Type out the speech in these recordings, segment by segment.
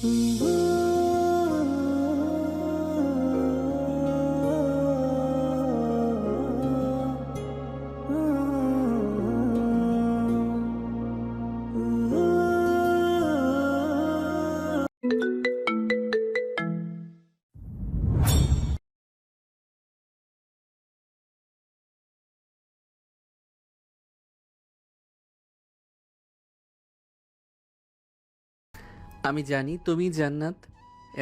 আমি জানি তুমি জান্নাত।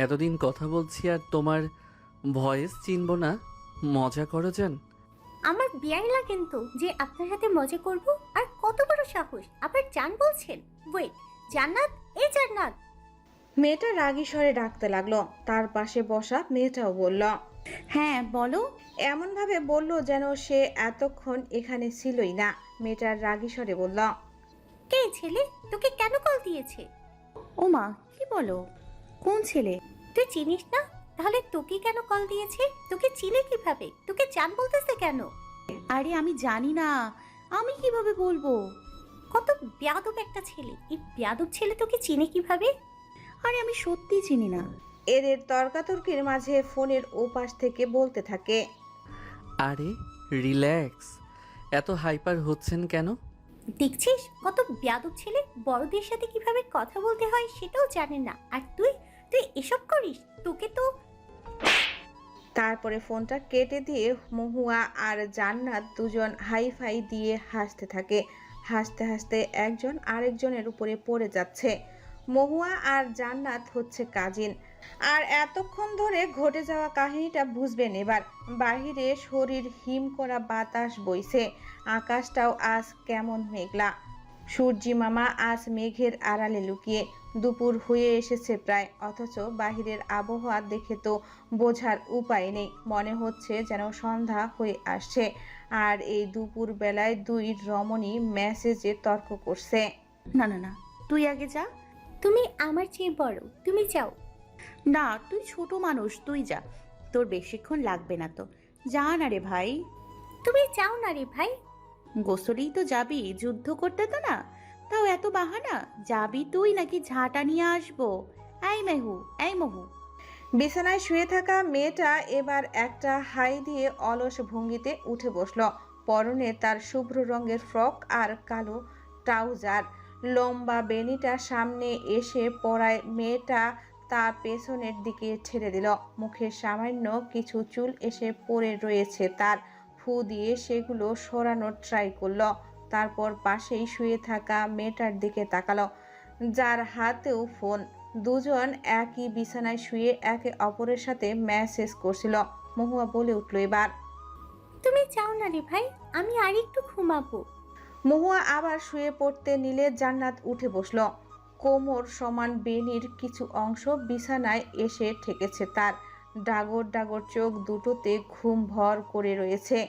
এতদিন কথা বলছি আর তোমার ভয়েস চিনব না। মজা করো জান। আমার বিয়ার লাগেন তো যে আপনার সাথে মজা করব। আর কত বড় সাহস, আবার জান বলছেন? ওয়েট, জান্নাত, এই জান্নাত। মেয়েটা রাগী স্বরে ডাকতে লাগলো। তার পাশে বসা মেয়েটাও বলল। হ্যাঁ বলো। এমনভাবে বলল যেন সে এতক্ষণ এখানে ছিলই না। মেয়েটার রাগী স্বরে বলল। কে ছেলে? তোকে কেন কল দিয়েছে? ও মা, কি বলো? কোন ছেলে? তুই চিনিস না? তাহলে তোকে কেন কল দিয়েছে? তোকে চিনে কিভাবে? তোকে জান বলতেছে কেন? আরে আমি জানি না, আমি কিভাবে বলবো? কত বেয়াদব একটা ছেলে! এই বেয়াদব ছেলে তোকে চিনে কিভাবে? আরে আমি সত্যি চিনি না। এদের তর্কাতর্কির মাঝে ফোনের ওপাশ থেকে বলতে থাকে। আরে রিল্যাক্স, এত হাইপার হচ্ছেন কেন? দেখছিস কত বেয়াদব ছেলে, বড়দের সাথে কিভাবে কথা বলতে হয় সেটাও জানে না। আর তুই তুই এসব করিস? তোকে তো। তারপরে ফোনটা কেটে দিয়ে মহুয়া আর জান্নাত দুজন হাই ফাই দিয়ে হাসতে থাকে। হাসতে হাসতে একজন আরেকজনের উপরে পড়ে যাচ্ছে। মহুয়া আর জান্নাত হচ্ছে কাজিন। আর এতক্ষণ ধরে ঘটে যাওয়া কাহিনীটা বুঝবেন এবার। বাহিরে শরীর হিম করা বাতাস বইছে। আকাশটাও আজ কেমন মেঘলা। সূর্যি মামা আজ মেঘের আড়ালে লুকিয়ে। দুপুর হয়ে এসেছে প্রায়, অথচ বাহিরের আবহাওয়া দেখে তো বোঝার উপায় নেই। মনে হচ্ছে যেন সন্ধ্যা হয়ে আসছে। আর এই দুপুর বেলায় দুই রমণী মেসেজে তর্ক করছে। না না না, তুই আগে যা। তুমি আমার চেয়ে বড়, তুমি যাও। না, তুই ছোট মানুষ, তুই যা। তোর বেশিক্ষণ লাগবে না তো। যা না রে ভাই। তুমি যাও না রে ভাই। গোসলেই তো যাবি, যুদ্ধ করতে তো না। তাও এত বাহানা, যাবি তুই নাকি ঝাঁটা নিয়ে আসবো? এই মেহু, এই মহু। বিছানায় শুয়ে থাকা মেয়েটা এবার একটা হাই দিয়ে অলস ভঙ্গিতে উঠে বসলো। পরনে তার শুভ্র রঙের ফ্রক আর কালো ট্রাউজার। লম্বা বেনিটা সামনে এসে পড়ায় মেয়েটা তা পেছনের দিকে ছেড়ে দিল। মুখে সামান্য কিছু চুল এসে পড়ে রয়েছে তার। ফু দিয়ে সেগুলো সরানোর ট্রাই করলো। তারপর পাশেই শুয়ে থাকা মেয়েটার দিকে তাকালো, যার হাতেও ফোন। দুজন একই বিছানায় শুয়ে একে অপরের সাথে মেসেজ করছিল। মহুয়া বলে উঠল এবার। তুমি যাও না রে ভাই, আমি আর একটু ঘুমাবো। মহুয়া আবার শুয়ে পড়তে নিলে জান্নাত উঠে বসলো। কোমর সমান বেনির কিছু অংশ বিছানায় এসে ঠেকেছে তার। ডাগর ডাগর চোখ দুটোতে ঘুম ভর করে রয়েছে।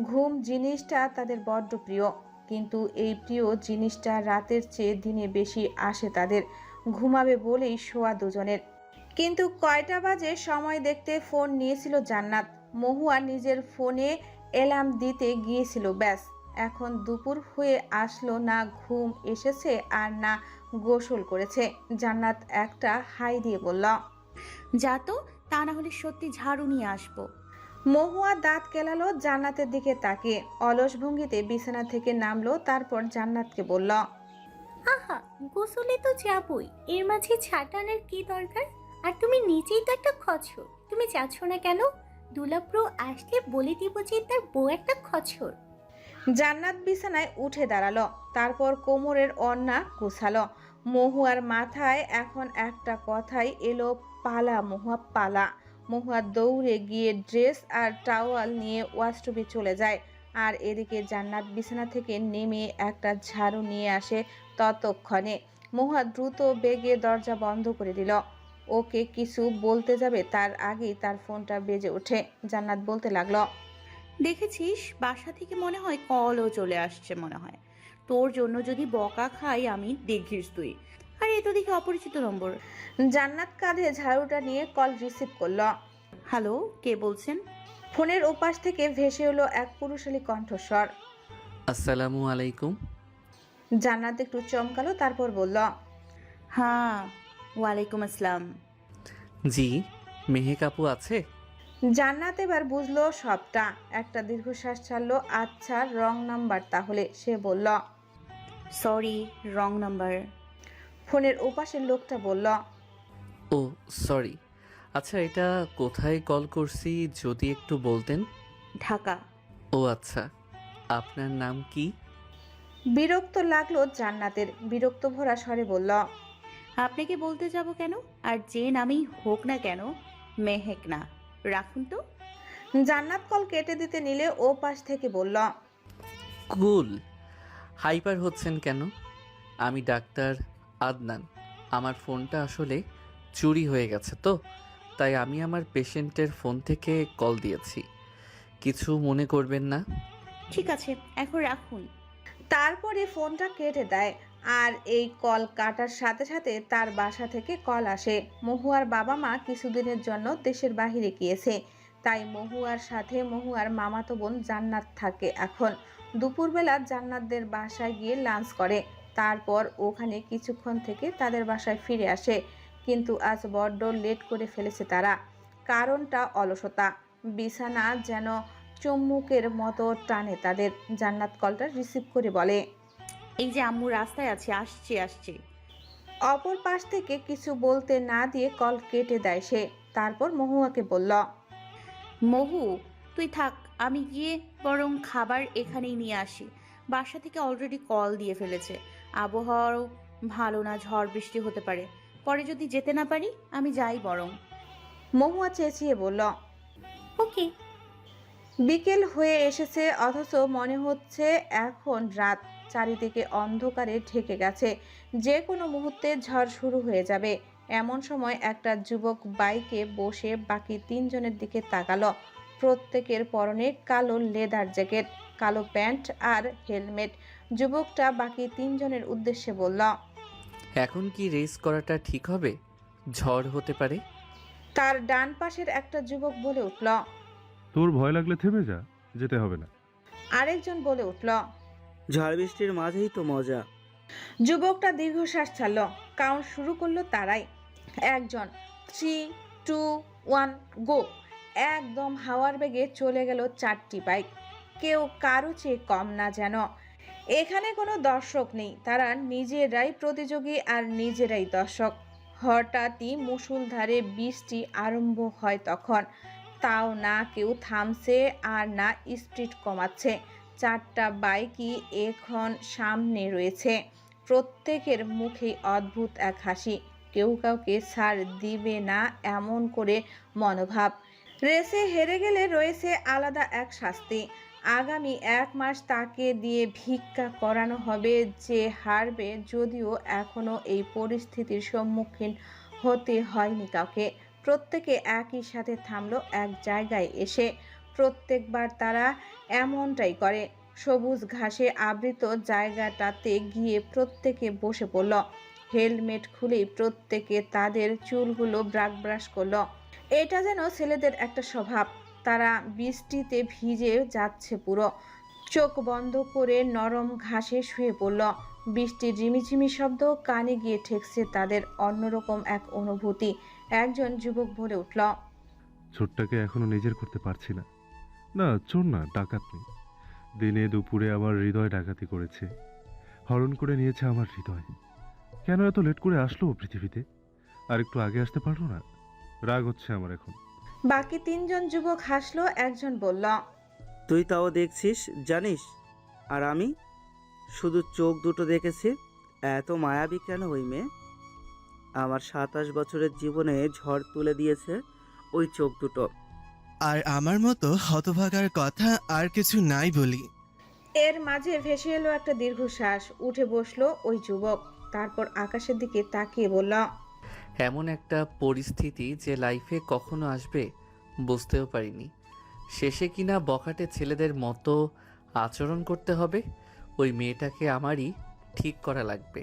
ঘুম জিনিসটা তাদের বড্ড প্রিয়, কিন্তু এই প্রিয় জিনিসটা রাতের চেয়ে দিনে বেশি আসে তাদের। ঘুমাবে বলেই শোয়া দুজনের। কিন্তু কয়টা বাজে সময় দেখতে ফোন নিয়েছিল জান্নাত। মহুয়া নিজের ফোনে অ্যালার্ম দিতে গিয়েছিল, ব্যাস। এখন দুপুর হয়ে আসলো, না ঘুম এসেছে আর না গোসল করেছে। জান্নাত একটা হাই দিয়ে বলল। যা তো, তা না হলে সত্যি ঝাড়ু নিয়ে আসবো। মহুয়া দাঁত কেলালো জান্নাতের দিকে তাকিয়ে। অলস ভঙ্গিতে বিছানা থেকে নামলো, তারপর জান্নাতকে বলল। আহা, গোসলে তো যাবই, এর মাঝে ছাটানোর কি দরকার? আর তুমি নিজেই তো একটা খচ্চর, তুমি যাচ্ছ না কেন? দুলাপ্রো আসলে বলে দিব যে তার বউ একটা খচ্চর। জান্নাত বিছানায় উঠে দাঁড়ালো, তারপর কোমরের ওড়না গুছালো। মহুয়ার মাথায় এখন একটা কথাই এলো, পালা মহুয়া পালা। মহুয়া দৌড়ে গিয়ে ড্রেস আর টাওয়াল নিয়ে ওয়াশরুমে চলে যায়। আর এদিকে জান্নাত বিছানা থেকে নেমে একটা ঝাড়ু নিয়ে আসে। ততক্ষণে মহুয়া দ্রুত বেগে দরজা বন্ধ করে দিল। ওকে কিছু বলতে যাবে তার আগেই তার ফোনটা বেজে ওঠে। জান্নাত বলতে লাগলো। দেখেছিস, বাসা থেকে মনে হয় কলও চলে আসছে মনে হয়। তোর জন্য যদি বকা খাই আমি, দেখিস তুই। আর এ তো দেখি অপরিচিত নম্বর। জান্নাত কাঁধে ঝাড়ুটা নিয়ে কল রিসিভ করলো। হ্যালো, কে বলছেন? ফোনের ওপাশ থেকে ভেসে এলো এক পুরুষালী কণ্ঠস্বর। আসসালামু আলাইকুম। জান্নাত একটু চমকালো, তারপর বলল। হ্যাঁ, ওয়ালাইকুম আসসালাম। জি, মেহেক আপু আছে? জান্নাত এবার বুঝলো সবটা। একটা দীর্ঘশ্বাস ছাড়লো। আচ্ছা, রং নাম্বার তাহলে, সে বলল। Sorry, wrong number. ফোনের ওপাশের লোকটা বলল। ও সরি। আচ্ছা, এটা কোথায় কল করছি যদি একটু বলতেন? ঢাকা। ও আচ্ছা, আপনার নাম কি? বিরক্ত লাগলো জান্নাতের। বিরক্ত ভরা স্বরে বলল। আপনাকে বলতে যাব কেন? আর যে নামেই হোক না কেন, মেহেক না। রাখুন তো। জান্নাত কল কেটে দিতে নিলে ও পাশ থেকে বলল। কুল। হাইপার হচ্ছেন কেন? আমি ডাক্তার আদনান। আমার ফোনটা আসলে চুরি হয়ে গেছে তো, তাই আমি আমার পেশেন্টের ফোন থেকে কল দিয়েছি। কিছু মনে করবেন না। ঠিক আছে, এখন রাখুন। তারপরে ফোনটা কেটে দেয়। আর এই কল কাটার সাথে সাথে তার বাসা থেকে কল আসে। মহুয়ার বাবা মা কিছুদিনের জন্য দেশের বাইরে গিয়েছে, তাই মহুয়ার সাথে মহুয়ার মামাতো বোন জান্নাত থাকে এখন। দুপুরবেলা জান্নাতদের বাসায় গিয়ে লাঞ্চ করে, তারপর ওখানে কিছুক্ষণ থেকে তাদের বাসায় ফিরে আসে। কিন্তু আজ বড্ড লেট করে ফেলেছে তারা। কারণটা অলসতা। বিছানা যেন চুম্বুকের মতো টানে তাদের। জান্নাত কলটা রিসিভ করে বলে। এই যে আম্মু রাস্তায় আছে, আসছি আসছি। অপর পাশ থেকে কিছু বলতে না দিয়ে কল কেটে দেয় সে। তারপর মহুয়াকে বলল। মহু, তুই থাক, আমি গিয়ে বরং খাবার এখানেই নিয়ে আসি। বাসা থেকে অলরেডি কল দিয়ে ফেলেছে। আবহাওয়াও ভালো না, ঝড় বৃষ্টি হতে পারে। পরে যদি যেতে না পারি আমি যাই বরং। মহুয়া চেঁচিয়ে বলল। ওকে। বিকেল হয়ে এসেছে, অথচ মনে হচ্ছে এখন রাত। চারিদিকে অন্ধকারে ঢেকে গেছে। যে কোনো মুহূর্তে ঝড় শুরু হয়ে যাবে। এমন সময় একটা যুবক বাইকে বসে বাকি তিনজনের দিকে তাকালো। প্রত্যেকের পরনে কালো লেদার জ্যাকেট, কালো প্যান্ট আর হেলমেট। যুবকটা বাকি তিনজনের উদ্দেশ্যে বলল। এখন কি রেস করাটা ঠিক হবে? ঝড় হতে পারে। তার ডান পাশের একটা যুবক বলে উঠল। তোর ভয় লাগলে থেমে যা, যেতে হবে না। আরেকজন বলে উঠল। ঝড় বৃষ্টির মাঝেই তো মজা। যুবকটা দীর্ঘশ্বাস ছাড়ল। কাউন্ট শুরু করলো তারাই। একজন, 3, 2, 1, গো। একদম হাওয়ার বেগে চলে গেল 4টি বাইক। কেউ কারো চেয়ে কম না যেন। এখানে কোনো দর্শক নেই, তারা নিজেরাই প্রতিযোগী আর নিজেরাই দর্শক। হঠাৎই মুষলধারে বৃষ্টি আরম্ভ হয় তখন। তাও না কেউ থামছে আর না স্পিড কমাচ্ছে। 4টা বাইকই এখন সামনে রয়েছে। প্রত্যেকের মুখেই অদ্ভুত এক হাসি। কেউ কাউকে ছাড় দিবে না এমন করে মনোভাব। রেসে হেরে গেলে রয়েছে আলাদা এক শাস্তি। আগামী 1 মাস তাকে দিয়ে ভিক্ষা করানো হবে যে হারবে, যদিও এখনো এই পরিস্থিতির সম্মুখীন হতে হয়নি কাউকে। প্রত্যেকে একই সাথে থামলো এক জায়গায় এসে। প্রত্যেকবার তারা এমনটাই করে। সবুজ ঘাসে আবৃত জায়গাটাতে গিয়ে প্রত্যেকে বসে পড়ল। হেলমেট খুলেই প্রত্যেকে তাদের চুলগুলো ব্রাশ করলো। এটা যেন ছেলেদের একটা স্বভাব। তারা বৃষ্টিতে ভিজে যাচ্ছে পুরো। চোখ বন্ধ করে নরম ঘাসে শুয়ে পড়ল। বৃষ্টির ঝিমিঝিমি শব্দ কানে গিয়ে ঠেকছে তাদের। অন্যরকম এক অনুভূতি। একজন যুবক বলে উঠল। ছোটটাকে এখনো নিজের করতে পারছি না। না, চোর না, ডাকাত নেই। দিনে দুপুরে আমার হৃদয় ডাকাতি করেছে, হরণ করে নিয়েছে আমার হৃদয়। কেন এত লেট করে আসলো ও পৃথিবীতে? আর একটু আগে আসতে পারলো না? রাগ হচ্ছে আমার এখন। বাকি 3জন যুবক হাসলো। একজন বলল। তুই তাও দেখছিস, জানিস? আর আমি শুধু চোখ দুটো দেখেছি। এত মায়াবী কেন ওই মেয়ে? আমার 27 বছরের জীবনে ঝড় তুলে দিয়েছে ওই চোখ দুটো। আর আমার মতো হতভাগার কথা আর কিছু নাই বলি। এর মাঝে ভেসে এলো একটা দীর্ঘশ্বাস। উঠে বসলো ওই যুবক। তারপর আকাশের দিকে তাকিয়ে বলল। এমন একটা পরিস্থিতি যে লাইফে কখনো আসবে বুঝতেও পারিনি। শেষে কিনা বখাটে ছেলেদের মতো আচরণ করতে হবে। ওই মেয়েটাকে আমারই ঠিক করা লাগবে।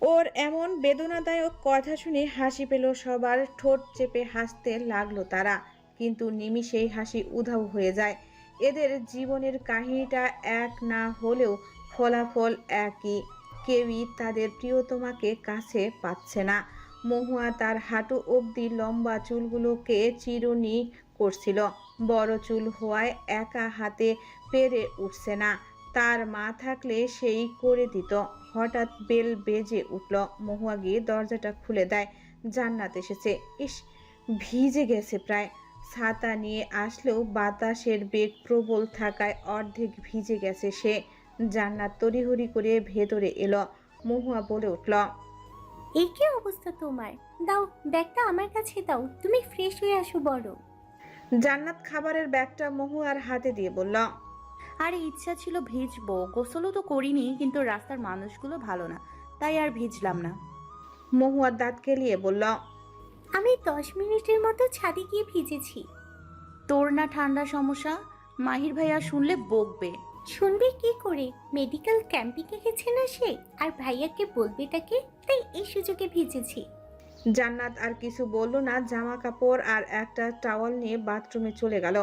ওর এমন বেদনাদায়ক কথা শুনে হাসি পেল সবার। ঠোঁট চেপে হাসতে লাগলো তারা, কিন্তু নিমিষেই হাসি উধাও হয়ে যায়। এদের জীবনের কাহিনীটা এক না হলেও ফলাফল একই। কেউই তাদের প্রিয়তমাকে কাছে পাচ্ছে না। মহুয়া তার হাঁটু অবধি লম্বা চুলগুলোকে চিরুনি করছিল। বড় চুল হওয়ায় একা হাতে পেরে উঠছে না, তার মা থাকলে সেই করে দিত। হঠাৎ বেল বেজে উঠল। মহুয়া গিয়ে দরজাটা খুলে দেয়। জান্নাত এসেছে। ইস, ভিজে গেছে প্রায়। ছাতা নিয়ে আসলেও বাতাসের বেগ প্রবল থাকায় অর্ধেক ভিজে গেছে সে। জান্নাত তড়িঘড়ি করে ভেতরে এলো। মহুয়া বলে উঠল, এই কি অবস্থা তোমার? দাও ব্যাগটা আমার কাছে দাও, তুমি ফ্রেশ হয়ে আসো বড়। জান্নাত খাবারের ব্যাগটা মহুয়ার হাতে দিয়ে বলল, আরে ইচ্ছা ছিল ভিজবো, গোসলও তো করিনি, কিন্তু রাস্তার মানুষগুলো ভালো না, তাই আর ভিজলাম না। মহুয়ার দাঁত কেলিয়ে বলল, আমি 10 মিনিটের মতো ছাদে গিয়ে ভিজেছি। তোর না ঠান্ডা সমস্যা? মাহির ভাইয়া শুনলে বকবে। শুনবে কি করে? মেডিকেল ক্যাম্পিংয়ে গেছে না সে, আর ভাইয়াকে বলবে তাকে, তাই এই সুযোগে ভিজেছি। জান্নাত আর কিছু বলল না। জামা কাপড় আর একটা টাওয়াল নিয়ে বাথরুমে চলে গেল।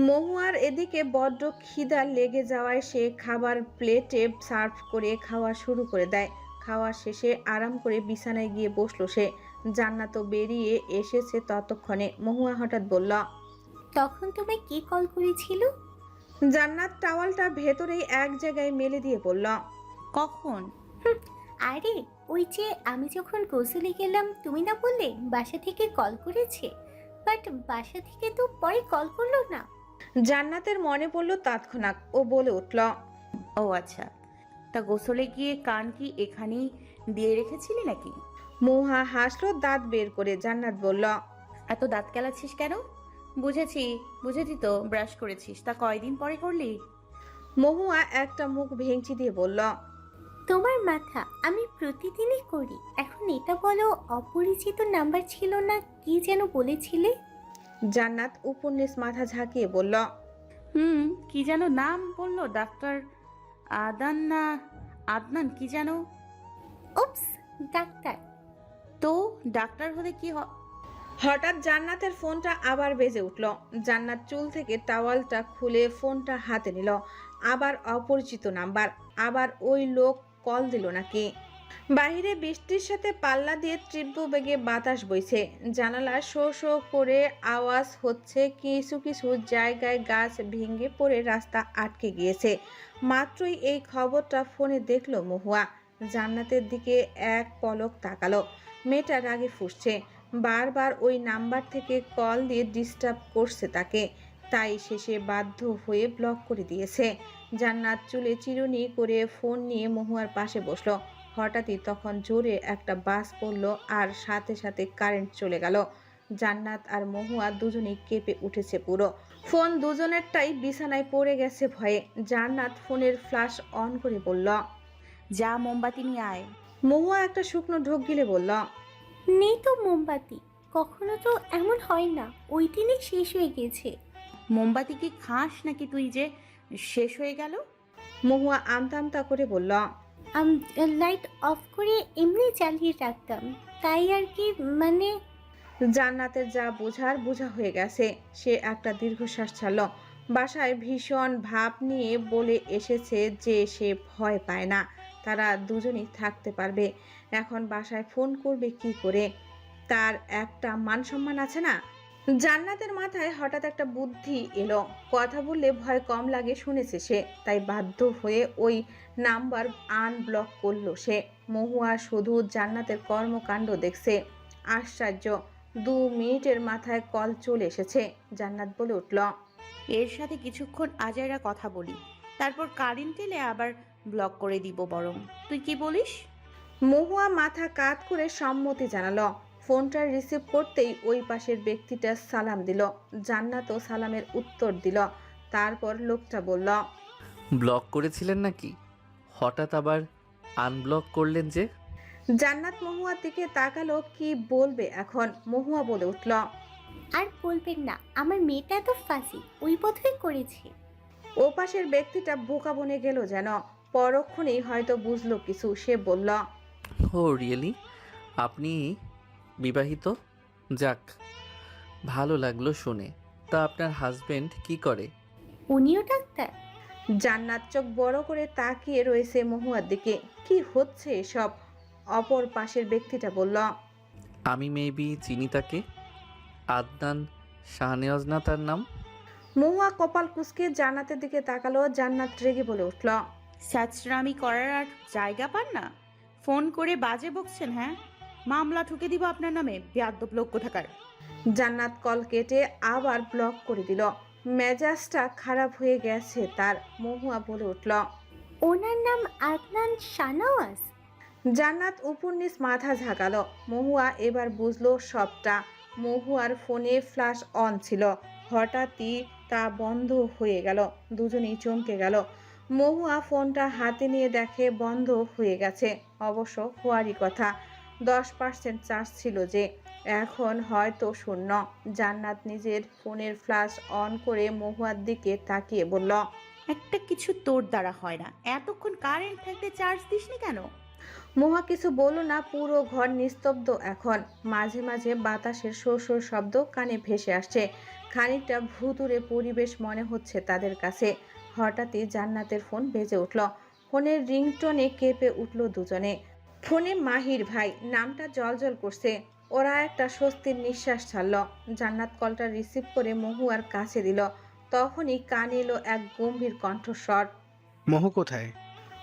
মহুয়ার এদিকে বড্ড খিদা লেগে যাওয়ায় সে খাবার প্লেটে সার্ভ করে খাওয়া শুরু করে দেয়। খাওয়া শেষে আরাম করে বিছানায় গিয়ে বসলো সে। জান্নাতও বেরিয়ে এসেছে ততক্ষণে। মহুয়া হঠাৎ বলল, তখন তোমায় কে কল করেছিল? জান্নাত টাওয়ালটা ভেতরেই এক জায়গায় মেলে দিয়ে বলল, কখন? আরে ওই যে আমি যখন গোসলে গেলাম, তুমি না বললে বাসা থেকে কল করেছে, বাট বাসা থেকে তো পরে কল করলো না। জান্নাতের মনে পড়ল তৎক্ষণাৎ। ও বলে উঠল, ও আচ্ছা, তা গোসলে গিয়ে কান কি এখানেই দিয়ে রেখেছিলি নাকি? মহুয়া হাসলো দাঁত বের করে। জান্নাত বলল, এত দাঁত কেলাচ্ছিস কেন? বুঝেছি বুঝেছি, তো ব্রাশ করেছিস, তা কয়দিন পরে করলি? মহুয়া একটা মুখ ভেঙচি দিয়ে বলল, তোমার মাথা, আমি প্রতিদিনই করি। এখন এটা বলো, অপরিচিত নাম্বার ছিল না কি যেন বলেছিলে? জান্নাত উপর নিচ মাথা ঝাঁকিয়ে বলল, কি যেন নাম বললো, ডাক্তার আদান না আদনান কি যেন? উপস, ডাক্তার। তো ডাক্তার হলে কি হঠাৎ জান্নাতের ফোনটা আবার বেজে উঠল। জান্নাত চুল থেকে টাওয়ালটা খুলে ফোনটা হাতে নিল। আবার অপরিচিত নাম্বার। আবার ওই লোক কল দিল নাকি? বাইরে বৃষ্টির সাথে পাল্লা দিয়ে তীব্র বেগে বাতাস বইছে। জানালা শো শো করে আওয়াজ হচ্ছে। কিছু কিছু জায়গায় গাছ ভেঙে পড়ে রাস্তা আটকে গিয়েছে। মাত্রই এই খবরটা ফোনে দেখলো মহুয়া। জান্নাতের দিকে এক পলক তাকালো। মেয়েটা রাগে ফুঁসছে। বারবার ওই নাম্বার থেকে কল দিয়ে ডিস্টার্ব করছে তাকে, তাই শেষে বাধ্য হয়ে ব্লক করে দিয়েছে। জান্নাত চুলে চিরুনি করে ফোন নিয়ে মহুয়ার পাশে বসলো। হঠাৎই তখন জোরে একটা বাস পড়লো আর সাথে সাথে কারেন্ট চলে গেল। জান্নাত আর মহুয়া দুজনেই কেঁপে উঠেছে পুরো। ফোন দুজনেরটাই বিছানায় পড়ে গেছে ভয়ে। জান্নাত ফোনের ফ্ল্যাশ অন করে বলল, যা মোমবাতি নিয়ে আয়। মহুয়া একটা শুকনো ঢোক গিলে বলল, নেই তো মোমবাতি। কখনো তো এমন হয় না, ওই দিনই শেষ হয়ে গেছে। মোমবাতি কি খাস নাকি তুই যে শেষ হয়ে গেল? মহুয়া আমতা আমতা করে বলল, লাইট অফ করে এমনি জ্বালিয়ে রাখতাম, তাই আর কি, মানে। জান্নাতের যা বোঝার বোঝা হয়ে গেছে। সে একটা দীর্ঘশ্বাস ছাড়ল। বাসায় ভীষণ ভাব নিয়ে বলে এসেছে যে সে ভয় পায় না, তারা দুজনই থাকতে পারবে। এখন বাসায় ফোন করবে কি করে? তার একটা মান সম্মান আছে না? জান্নাতের মাথায় হঠাৎ একটা বুদ্ধি এলো। কথা বললে ভয় কম লাগে শুনেছে সে, তাই বাধ্য হয়ে ওই নাম্বার আনব্লক করলো সে। মহুয়া শুধু জান্নাতের কর্মকাণ্ড দেখছে। আশ্চর্য, 2 মিনিটের মাথায় কল চলে এসেছে। জান্নাত বলে উঠল, এর সাথে কিছুক্ষণ আজাইরা কথা বলি, তারপর কারেন্ট এলে আবার ব্লক করে দিব বরং। তুই কি বলিস? মহুয়া মাথা কাত করে সম্মতি জানালো। ফোনটা রিসিভ করতেই ওই পাশের ব্যক্তিটা সালাম দিল। জান্নাতও সালামের উত্তর দিল। তারপর লোকটা বলল, ব্লক করেছিলেন নাকি? হঠাৎ আবার আনব্লক করলেন যে? জান্নাত মহুয়ার দিকে তাকালো। কি বলবে এখন? মহুয়া বলে উঠল, আর বলবেন না, আমার মেয়েটা এত ফাঁসি, ওই বোধহয় করেছে। ও পাশের ব্যক্তিটা বোকা বনে গেল যেন। পরক্ষণেই হয়তো বুঝলো কিছু। সে বলল, ও রিয়েলি? আপনি বিবাহিত? যাক, ভালো লাগলো শুনে। তা আপনার হাজবেন্ড কি করে? উনিও ডাক্তার। জান্নাত চোখ বড় করে তাকিয়ে রয়েছে মহুয়ার দিকে। কি হচ্ছে এসব? অপর পাশের ব্যক্তিটা বলল, আমি মেবি চিনি তাকে। আদনান শাহনেওয়াজ না তার নাম? মহুয়া কপাল কুঁচকে জান্নাতের দিকে তাকালো। জান্নাত রেগে বলে উঠল। স্যাচরামি করার আর জায়গা পান না? ফোন করে বাজে বকছেন? হ্যাঁ, মামলা ঠুকে দিব আপনার নামে, বেয়াদ্দপ লোক কোথাকার। জান্নাত কল কেটে আবার ব্লক করে দিল। মেজাজটা খারাপ হয়ে গেছে তার। মহুয়া বলে উঠল। ওনার নাম আদনান শাহনওয়াজ? জান্নাত উপর নিচ মাথা ঝাঁকালো। মহুয়া এবার বুঝলো সবটা। মহুয়ার ফোনে ফ্ল্যাশ অন ছিল, হঠাৎই তা বন্ধ হয়ে গেল। দুজনেই চমকে গেল। মহুয়া ফোনটা হাতে নিয়ে দেখে বন্ধ হয়ে গেছে। অবশ্য হওয়ারই কথা, 10% চার্জ ছিল যে, এখন হয়তো শূন্য। জান্নাত নিজের ফোনের ফ্ল্যাশ অন করে মহুয়ার দিকে তাকিয়ে বলল। একটা কিছু তোর দ্বারা হয় না, এতক্ষণ কারেন্ট থাকতে চার্জ দিসনি কেন? মহুয়া কিছু বলল না। পুরো ঘর নিস্তব্ধ এখন। মাঝে মাঝে বাতাসের শো শো শব্দ কানে ভেসে আসছে। খানিকটা ভুতুড়ে পরিবেশ মনে হচ্ছে তাদের কাছে। হঠাৎই জান্নাতের ফোন বেজে উঠল। ফোনের রিংটনে কেঁপে উঠল দুজনে। ফোনে মাহির ভাই, নামটা জলজল করছে। ওরা একটা স্বস্তির নিঃশ্বাস ছাড়ল। জান্নাত কলটা রিসিভ করে মহুয়ার কাছে দিল। তখনই কানে এলো এক গম্ভীর কণ্ঠস্বর। মহু কোথায়?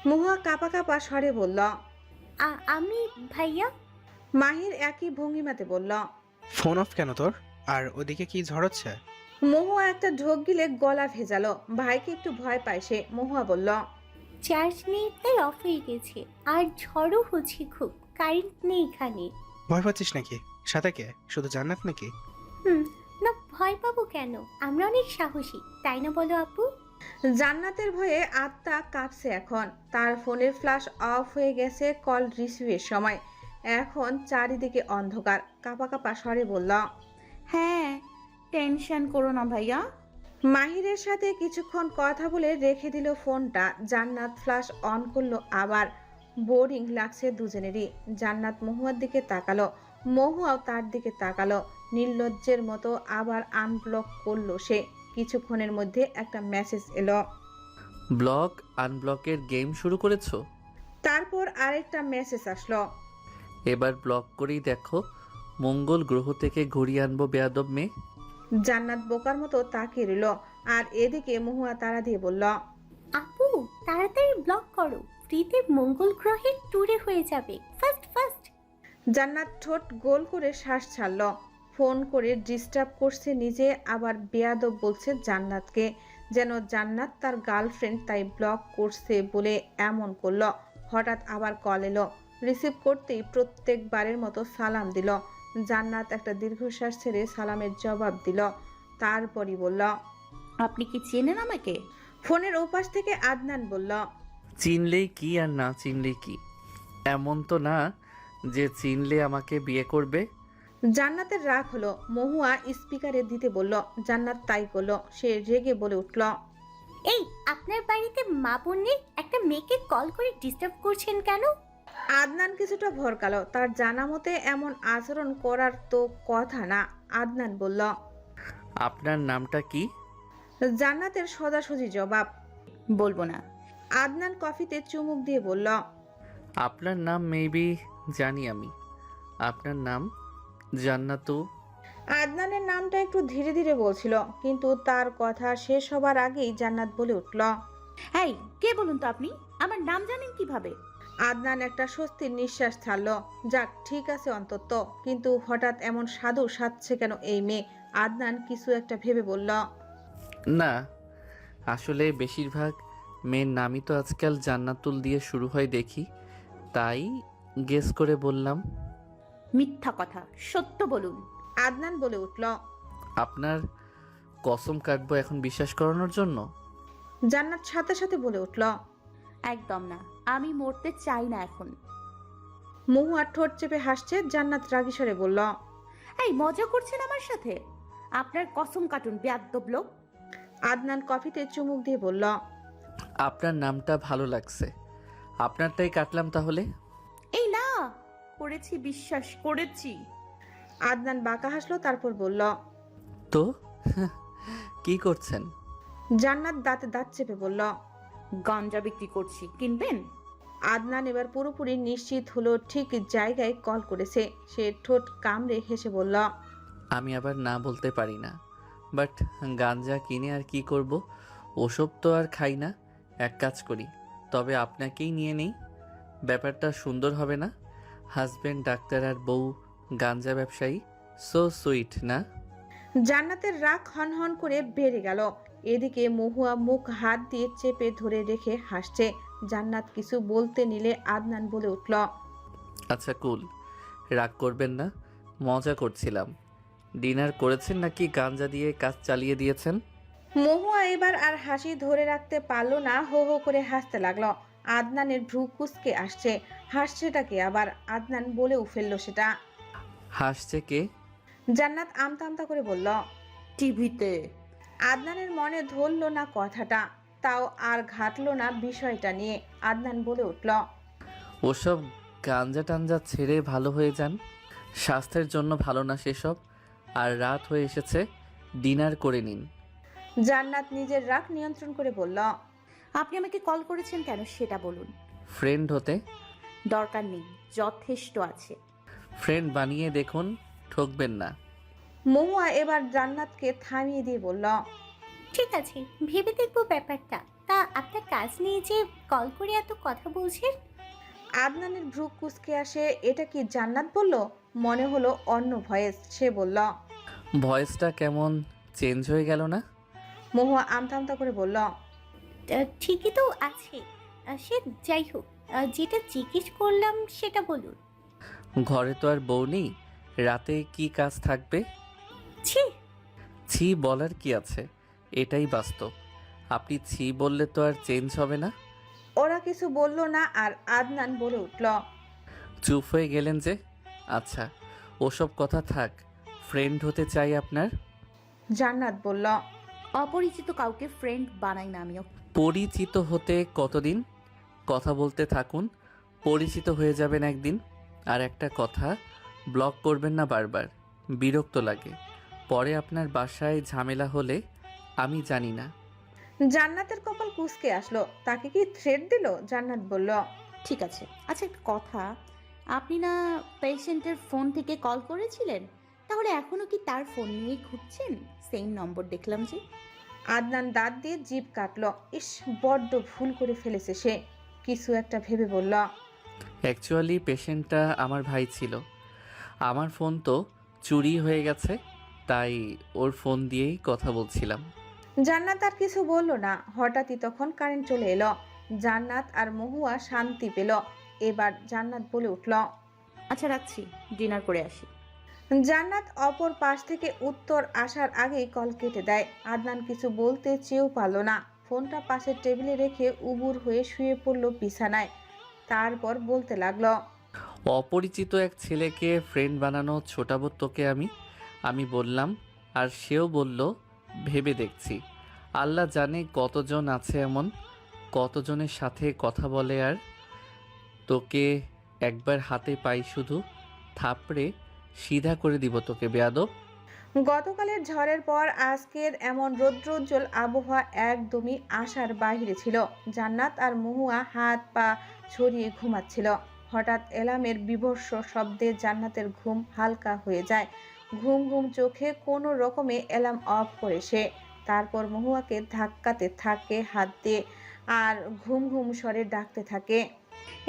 মহুয়া কাঁপা কাঁপা স্বরে বলল। আমি ভাইয়া। মাহির একই ভঙ্গিমাতে বলল। ফোন অফ কেন তোর? আর ওদিকে কি ঝড় হচ্ছে? মহুয়া একটা ঢোক গিলে গলা ভেজালো। ভাইকে একটু ভয় পায় সে। মহুয়া বলল। চার্জ নেই তাই অফ হয়ে গেছে, আর ঝড়ও হচ্ছে খুব, কারেন্ট নেই এখানে। ভয় পাচ্ছিস নাকি? সাথে কে? শুধু জান্নাত নাকি? না, ভয় পাবো কেন? আমরা অনেক সাহসী, তাই না বলো আপু? জান্নাতের ভয়ে আত্মা কাঁপছে এখন। তার ফোনের ফ্ল্যাশ অফ হয়ে গেছে কল রিসিভের সময়। এখন চারিদিকে অন্ধকার। কাঁপা কাঁপা স্বরে বলল। হ্যাঁ, টেনশন করো না ভাইয়া। মাহিরের সাথে কিছুক্ষণ কথা বলে রেখে দিল ফোনটা। জান্নাত ফ্ল্যাশ অন করলো আবার। বোরিং লাগছে দুজনেরই। জান্নাত মহুয়ার দিকে তাকালো, মহুয়াও তার দিকে তাকালো। নির্লজ্জের মতো আবার আনব্লক করলো সে। কিছুক্ষণের মধ্যে একটা মেসেজ এলো। ব্লক আনব্লকের গেম শুরু করেছো? তারপর আরেকটা মেসেজ আসলো। এবার ব্লক করেই দেখো, মঙ্গল গ্রহ থেকে ঘুরিয়ে আনবো বেয়াদব মেয়ে। জান্নাত বোকার মতো তাকিয়ে রইল। আর এদিকে মহুয়া তাড়া দিয়ে বলল। আপু, তাড়াতাড়ি ব্লক করো, ফ্রিতে মঙ্গল গ্রহের ট্যুরে হয়ে যাবে। First first. জান্নাত ঠোঁট গোল করে শ্বাস ছাড়ল। ফোন করে ডিস্টার্ব করছে নিজে, আবার বেয়াদব বলছে জান্নাতকে। যেন জান্নাত তার গার্লফ্রেন্ড, তাই ব্লক করছে বলে এমন করলো। হঠাৎ আবার কল এলো। রিসিভ করতেই প্রত্যেকবারের মতো সালাম দিল। জান্নাত একটা দীর্ঘশ্বাস ছেড়ে সালামের জবাব দিল। তারপরই বলল। আপনি কি চেনেন আমাকে? ফোনের ওপাশ থেকে আদনান বলল। চিনলেই কি আর না চিনলেই কি, এমন তো না যে চিনলে আমাকে বিয়ে করবে। জান্নাতের রাগ হলো। মহুয়া স্পিকারে দিতে বলল। জান্নাত তাই করলো। সে রেগে বলে উঠল। এই, আপনার বাড়িতে মা বোন নেই, একটা মেয়েকে কল করে ডিস্টার্ব করছেন কেন? আদনান কিছুটা ভরকালো। তার জানা মতে এমন আচরণ করার তো কথা না। আদনান বলল। আপনার নামটা কি? জান্নাতের সোজাসুজি জবাব। বলবো না। আদনান কফিতে চুমুক দিয়ে বলল। আপনার নাম মেবি জানি আমি। আপনার নাম জান্নাতু? আদনানের নামটা একটু ধীরে ধীরে বলছিল, কিন্তু তার কথা শেষ হবার আগেই জান্নাত বলে উঠল। এই, কে বলুন তো আপনি? আমার নাম জানেন কিভাবে? আদনান একটা স্বস্তির নিঃশ্বাস ছাড়ল। যাক, ঠিক আছে অন্তত। কিন্তু হঠাৎ এমন সাধু সাজছে কেন এই মেয়ে? আদনান কিছু একটা ভেবে বলল। না, আসলে বেশিরভাগ মেয়ের নামই তো আজকাল জান্নাতুল দিয়ে শুরু হয় দেখি, তাই গেস করে বললাম। মিথ্যা কথা, সত্য বলুন। আদনান বলে উঠল। আপনার কসম কাটবো এখন বিশ্বাস করানোর জন্য? জান্নাত সাথে সাথে বলে উঠল। একদম না, আমি মরতে চাই না এখন। মহুয়া ঠোঁট চেপে হাসছে। জান্নাত রাগী স্বরে বলল। এই, মজা করছেন আমার সাথে? আপনার কসম কাটুন, বেয়াদ্দব লোক। আদনান কফিতে চুমুক দিয়ে বলল। আপনার নামটা ভালো লাগছে, আপনারটাই কাটলাম তাহলে। এই না, করেছি, বিশ্বাস করেছি। আদনান বাঁকা হাসলো, তারপর বলল। তো কি করছেন? জান্নাত দাঁতে দাঁত চেপে বলল। গাঞ্জা বিক্রি করছি, কিনবেন? আদনান এবার পুরোপুরি নিশ্চিত হলো ঠিক জায়গায় কল করেছে। সে ঠোঁট কামড়ে হেসে বলল, আমি আবার না বলতে পারি না, বাট গাঞ্জা কিনে আর কি করব, ওসব তো আর খাই না। এক কাজ করি, তবে আপনাকেই নিয়ে নেই। ব্যাপারটা সুন্দর হবে না? হাজব্যান্ড ডাক্তার আর বউ গাঞ্জা ব্যবসায়ী, সো সুইট না? জান্নাতের রাগ হনহন করে বেড়ে গেল। এদিকে মহুয়া মুখ হাত দিয়ে চেপে ধরে রেখে হাসছে। জান্নাত কিছু বলতে নিলে আদনান বলে উঠল, আচ্ছা কুল, রাগ করবেন না, মজা করছিলাম। ডিনার করেছেন নাকি গাঞ্জা দিয়ে কাজ চালিয়ে দিয়েছেন? মহুয়া এবার আর হাসি ধরে রাখতে পারলো না, হো হো করে হাসতে লাগলো। আদনানের ভ্রু কুঁচকে আসছে। হাসছেটাকে আবার আদনান বলেও ফেললো সেটা। হাসছে কে? জান্নাত আমতা আমতা করে বলল। টিভিতে। আদনানের মনে ধরলো না কথাটা, তাও আর ঘাটলো না বিষয়টা নিয়ে। আদনান বলে উঠল, ওসব গাঞ্জা টাঞ্জা ছেড়ে ভালো হয়ে যান, স্বাস্থ্যের জন্য ভালো না সেসব। আর রাত হয়ে এসেছে, ডিনার করে নিন। জান্নাত নিজের রাগ নিয়ন্ত্রণ করে বলল, আপনি আমাকে কল করেছেন কেন সেটা বলুন। ফ্রেন্ড হতে। দরকার নেই, যথেষ্ট আছে। ফ্রেন্ড বানিয়ে দেখুন, ঠকবেন না। মহুয়া এবার জান্নাতকে থামিয়ে দিয়ে বলল, ঠিক আছে, ভেবে দেখবো ব্যাপারটা। তা আপনার কাজ নিয়ে যে কল করে এত কথা বলছেন? আদনানের ভ্রু কুঁচকে আসে। এটা কি জান্নাত বলল? মনে হলো অন্য ভয়েস। সে বলল, ভয়েসটা কেমন চেঞ্জ হয়ে গেল না? মহুয়া আমতা আমতা করে বলল, ঠিকই তো আছে। সে যাই হোক, যেটা জিজ্ঞেস করলাম সেটা বলুন। ঘরে তো আর বউ নেই, রাতে কি কাজ থাকবে? ছি, ছি বলার কি আছে, এটাই বাস্তব। আপনি ছি বললে তো আর চেঞ্জ হবে না। ওরা কিছু বলল না আর আদনান বলে উঠল, চুপ হয়ে গেলেন যে। আচ্ছা, ওসব কথা থাক, ফ্রেন্ড হতে চাই আপনার। জান্নাত বলল, অপরিচিত কাউকে ফ্রেন্ড বানাই না আমিও। পরিচিত হতে কতদিন? কথা বলতে থাকুন, পরিচিত হয়ে যাবেন একদিন। আর একটা কথা, ব্লক করবেন না বারবার, বিরক্ত লাগে। পরে আপনার বাসায় ঝামেলা হলে আমি জানি না। জান্নাতের কপাল কুঁচকে আসলো। তাকে কি থ্রেট দিল? জান্নাত বলল, ঠিক আছে। আচ্ছা, একটা কথা, আপনি না পেশেন্টের ফোন থেকে কল করেছিলেন, তাহলে এখনো কি তার ফোন নিয়েই ঘুরছেন? সেম নম্বর দেখলাম যে। আদনান দাঁত দিয়ে জিভ কাটলো। ইস, বড্ড ভুল করে ফেলেছে সে। কিছু একটা ভেবে বলল, অ্যাকচুয়ালি পেশেন্টটা আমার ভাই ছিল। আমার ফোন তো চুরি হয়ে গেছে, তাই ওর ফোন দিয়েই কথা বলছিলাম। জান্নাত আর কিছু বলল না। হঠাৎই তখন কারেন্ট চলে এলো। জান্নাত আর মহুয়া শান্তি পেল। এবার জান্নাত বলে উঠল, আচ্ছা রাখছি, ডিনার করে আসি। জান্নাত অপর পাশ থেকে উত্তর আসার আগেই কল কেটে দেয়। আদনান কিছু বলতে চেয়েও পারল না। ফোনটা পাশের টেবিলে রেখে উবুর হয়ে শুয়ে পড়ল বিছানায়। তারপর বলতে লাগলো, অপরিচিত এক ছেলেকে ফ্রেন্ড বানানো ছোটাবো তোকে আমি বললাম, আর সেও বলল ভেবে দেখছি। আল্লাহ জানে কতজন আছে এমন, কতজনের সাথে কথা বলে। আর তোকে একবার হাতে পাই শুধু, থাপড়ে সিধা করে দিব তোকে, বেয়াদব। গতকালের ঝড়ের পর আজকের এমন রৌদ্রোজ্জ্বল আবহাওয়া একদমই আশার বাইরে ছিল। জান্নাত আর মহুয়া হাত পা ছড়িয়ে ঘুমাচ্ছিল। হঠাৎ এলার্মের বীভৎস শব্দে জান্নাতের ঘুম হালকা হয়ে যায়। ঘুম ঘুম চোখে কোনো রকমে অ্যালার্ম অফ করে সে। তারপর মহুয়াকে ধাক্কাতে থাকে হাত দিয়ে, আর ঘুম ঘুম স্বরে ডাকতে থাকে,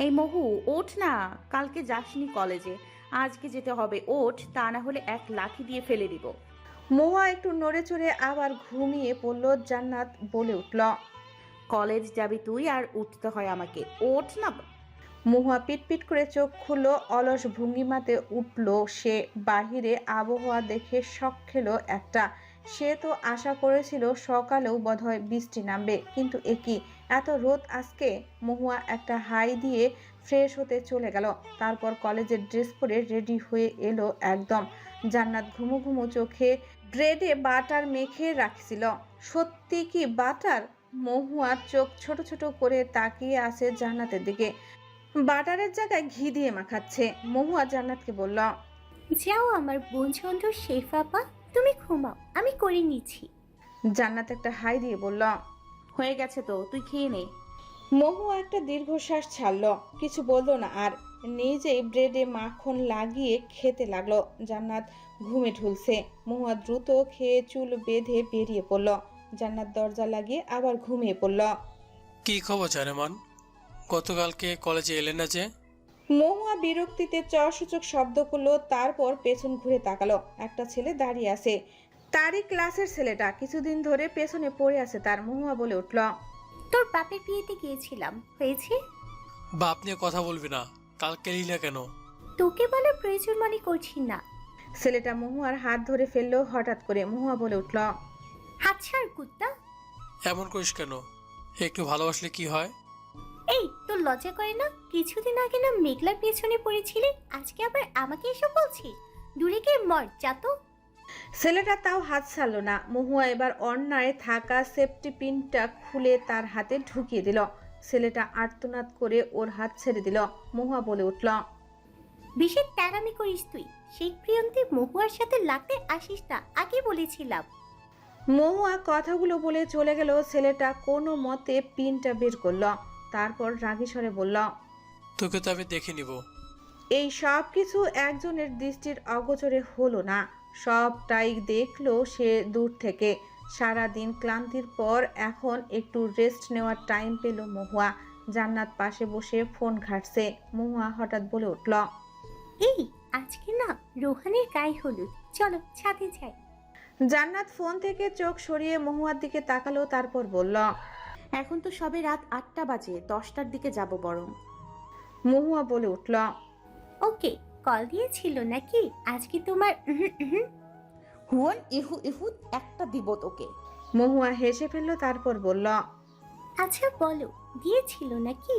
এই মহু, ওঠ না, কালকে যাসনি কলেজে, আজকে যেতে হবে, ওঠ, তা না হলে এক লাঠি দিয়ে ফেলে দিব। মহুয়া একটু নড়ে চড়ে আবার ঘুমিয়ে পড়ল। জান্নাত বলে উঠল, কলেজ যাবি তুই আর উঠতে হয় আমাকে, ওঠ না। মহুয়া পিটপিট করে চোখ খুললো। অলস ভঙ্গিমাতে উঠল সে। বাহিরে আবহাওয়া দেখে শখ খেলো একটা। সে তো আশা করেছিল সকালেও বোধহয় বৃষ্টি নামবে, কিন্তু একই এত রোদ আজকে। মহুয়া একটা হাই দিয়ে ফ্রেশ হতে চলে গেল। তারপর কলেজের ড্রেস পরে রেডি হয়ে এলো একদম। জান্নাত ঘুমো ঘুমো চোখে ব্রেডে বাটার মেখে রাখছিল। সত্যি কি বাটার? মহুয়ার চোখ ছোট ছোট করে তাকিয়ে আছে জান্নাতের দিকে। বাটারের জায়গায় ঘি দিয়ে মাখাচ্ছে। মহুয়া জান্নাতকে বলল, যাও আমার বন্ধু শেফ আপা, তুমি ঘুমাও, আমি করে নিচ্ছি। জান্নাত একটা হাই দিয়ে বলল, হয়ে গেছে তো, তুই খেয়ে নে। মহুয়া একটা দীর্ঘশ্বাস ছাড়ল, কিছু বলল না আর। নিজেই ব্রেডে মাখন লাগিয়ে খেতে লাগলো। জান্নাত ঘুমে ঢুলছে। মহুয়া দ্রুত খেয়ে চুল বেঁধে বেরিয়ে পড়ল। জান্নাত দরজা লাগিয়ে আবার ঘুমিয়ে পড়ল। কি খবর জানেমান? গতকালকে কলেজে এলে না যে? মহুয়া বিরক্তিতে চসূচক শব্দ করলো, তারপর পেছন ঘুরে তাকালো। একটা ছেলে দাঁড়িয়ে আছে, তারই ক্লাসের ছেলেটা। কিছুদিন ধরে পেছনে পড়ে আছে তার। মহুয়া বলে উঠল, তোর বাপের বিয়েতে গিয়েছিলাম, হয়েছে? বাপ নিয়ে কথা বলবি না। কালকে এলি না কেন? তোকে বলার প্রয়োজন মনে করছি না। ছেলেটা মহুয়ার হাত ধরে ফেললো হঠাৎ করে। মহুয়া বলে উঠল, হাত ছাড় কুত্তা। এমন করিস কেন? একটু ভালোবাসলে কি হয়? এই, তোর লজ্জা করে না? কিছুদিন আগে না মেঘলার পেছনে পড়েছিলি, আজকে আবার আমাকে এসব বলছিস? দূরে গিয়ে মর যা তো। ছেলেটা তাও হাত ছাড়লো না। মহুয়া এবার অন্যায় থাকা সেফটি পিনটা খুলে তার হাতে ঢুকিয়ে দিল। ছেলেটা আর্তনাদ করে ওর হাত ছেড়ে দিল। মহুয়া বলে উঠল, বেশি ট্যারামি করিস তুই। সেই প্রিয়ন্তে মহুয়ার সাথে লাগতে আসিস না, আগে বলেছিলাম। মহুয়া কথাগুলো বলে চলে গেল। ছেলেটা কোনো মতে পিনটা বের করলো, তারপর রাগী স্বরে বলল, তোকে তো আমি দেখে নিব। এই সব কিছু একজনের দৃষ্টির অগোচরে হলো না, সবটাই দেখলো সে দূর থেকে। সারাদিন ক্লান্তির পর এখন একটু রেস্ট নেওয়ার টাইম পেল মহুয়া। জান্নাত পাশে বসে ফোন ঘাঁটছে। মহুয়া হঠাৎ বলে উঠল, এই, আজকে না রোহানের গায়ে হলুদ, চলো ছাদে যাই। জান্নাত ফোন থেকে চোখ সরিয়ে মহুয়ার দিকে তাকালো, তারপর বলল, এখন তো সবে রাত 8টা বাজে, 10টার দিকে যাব বরং। মহুয়া বলে উঠল, ওকে, কল দিয়েছিল নাকি? আজকে তোমার হুয়ান ইহু ইহু একটা দিব তোকে। মহুয়া হেসে ফেলল, তারপর বলল, আচ্ছা বলো, দিয়েছিল নাকি?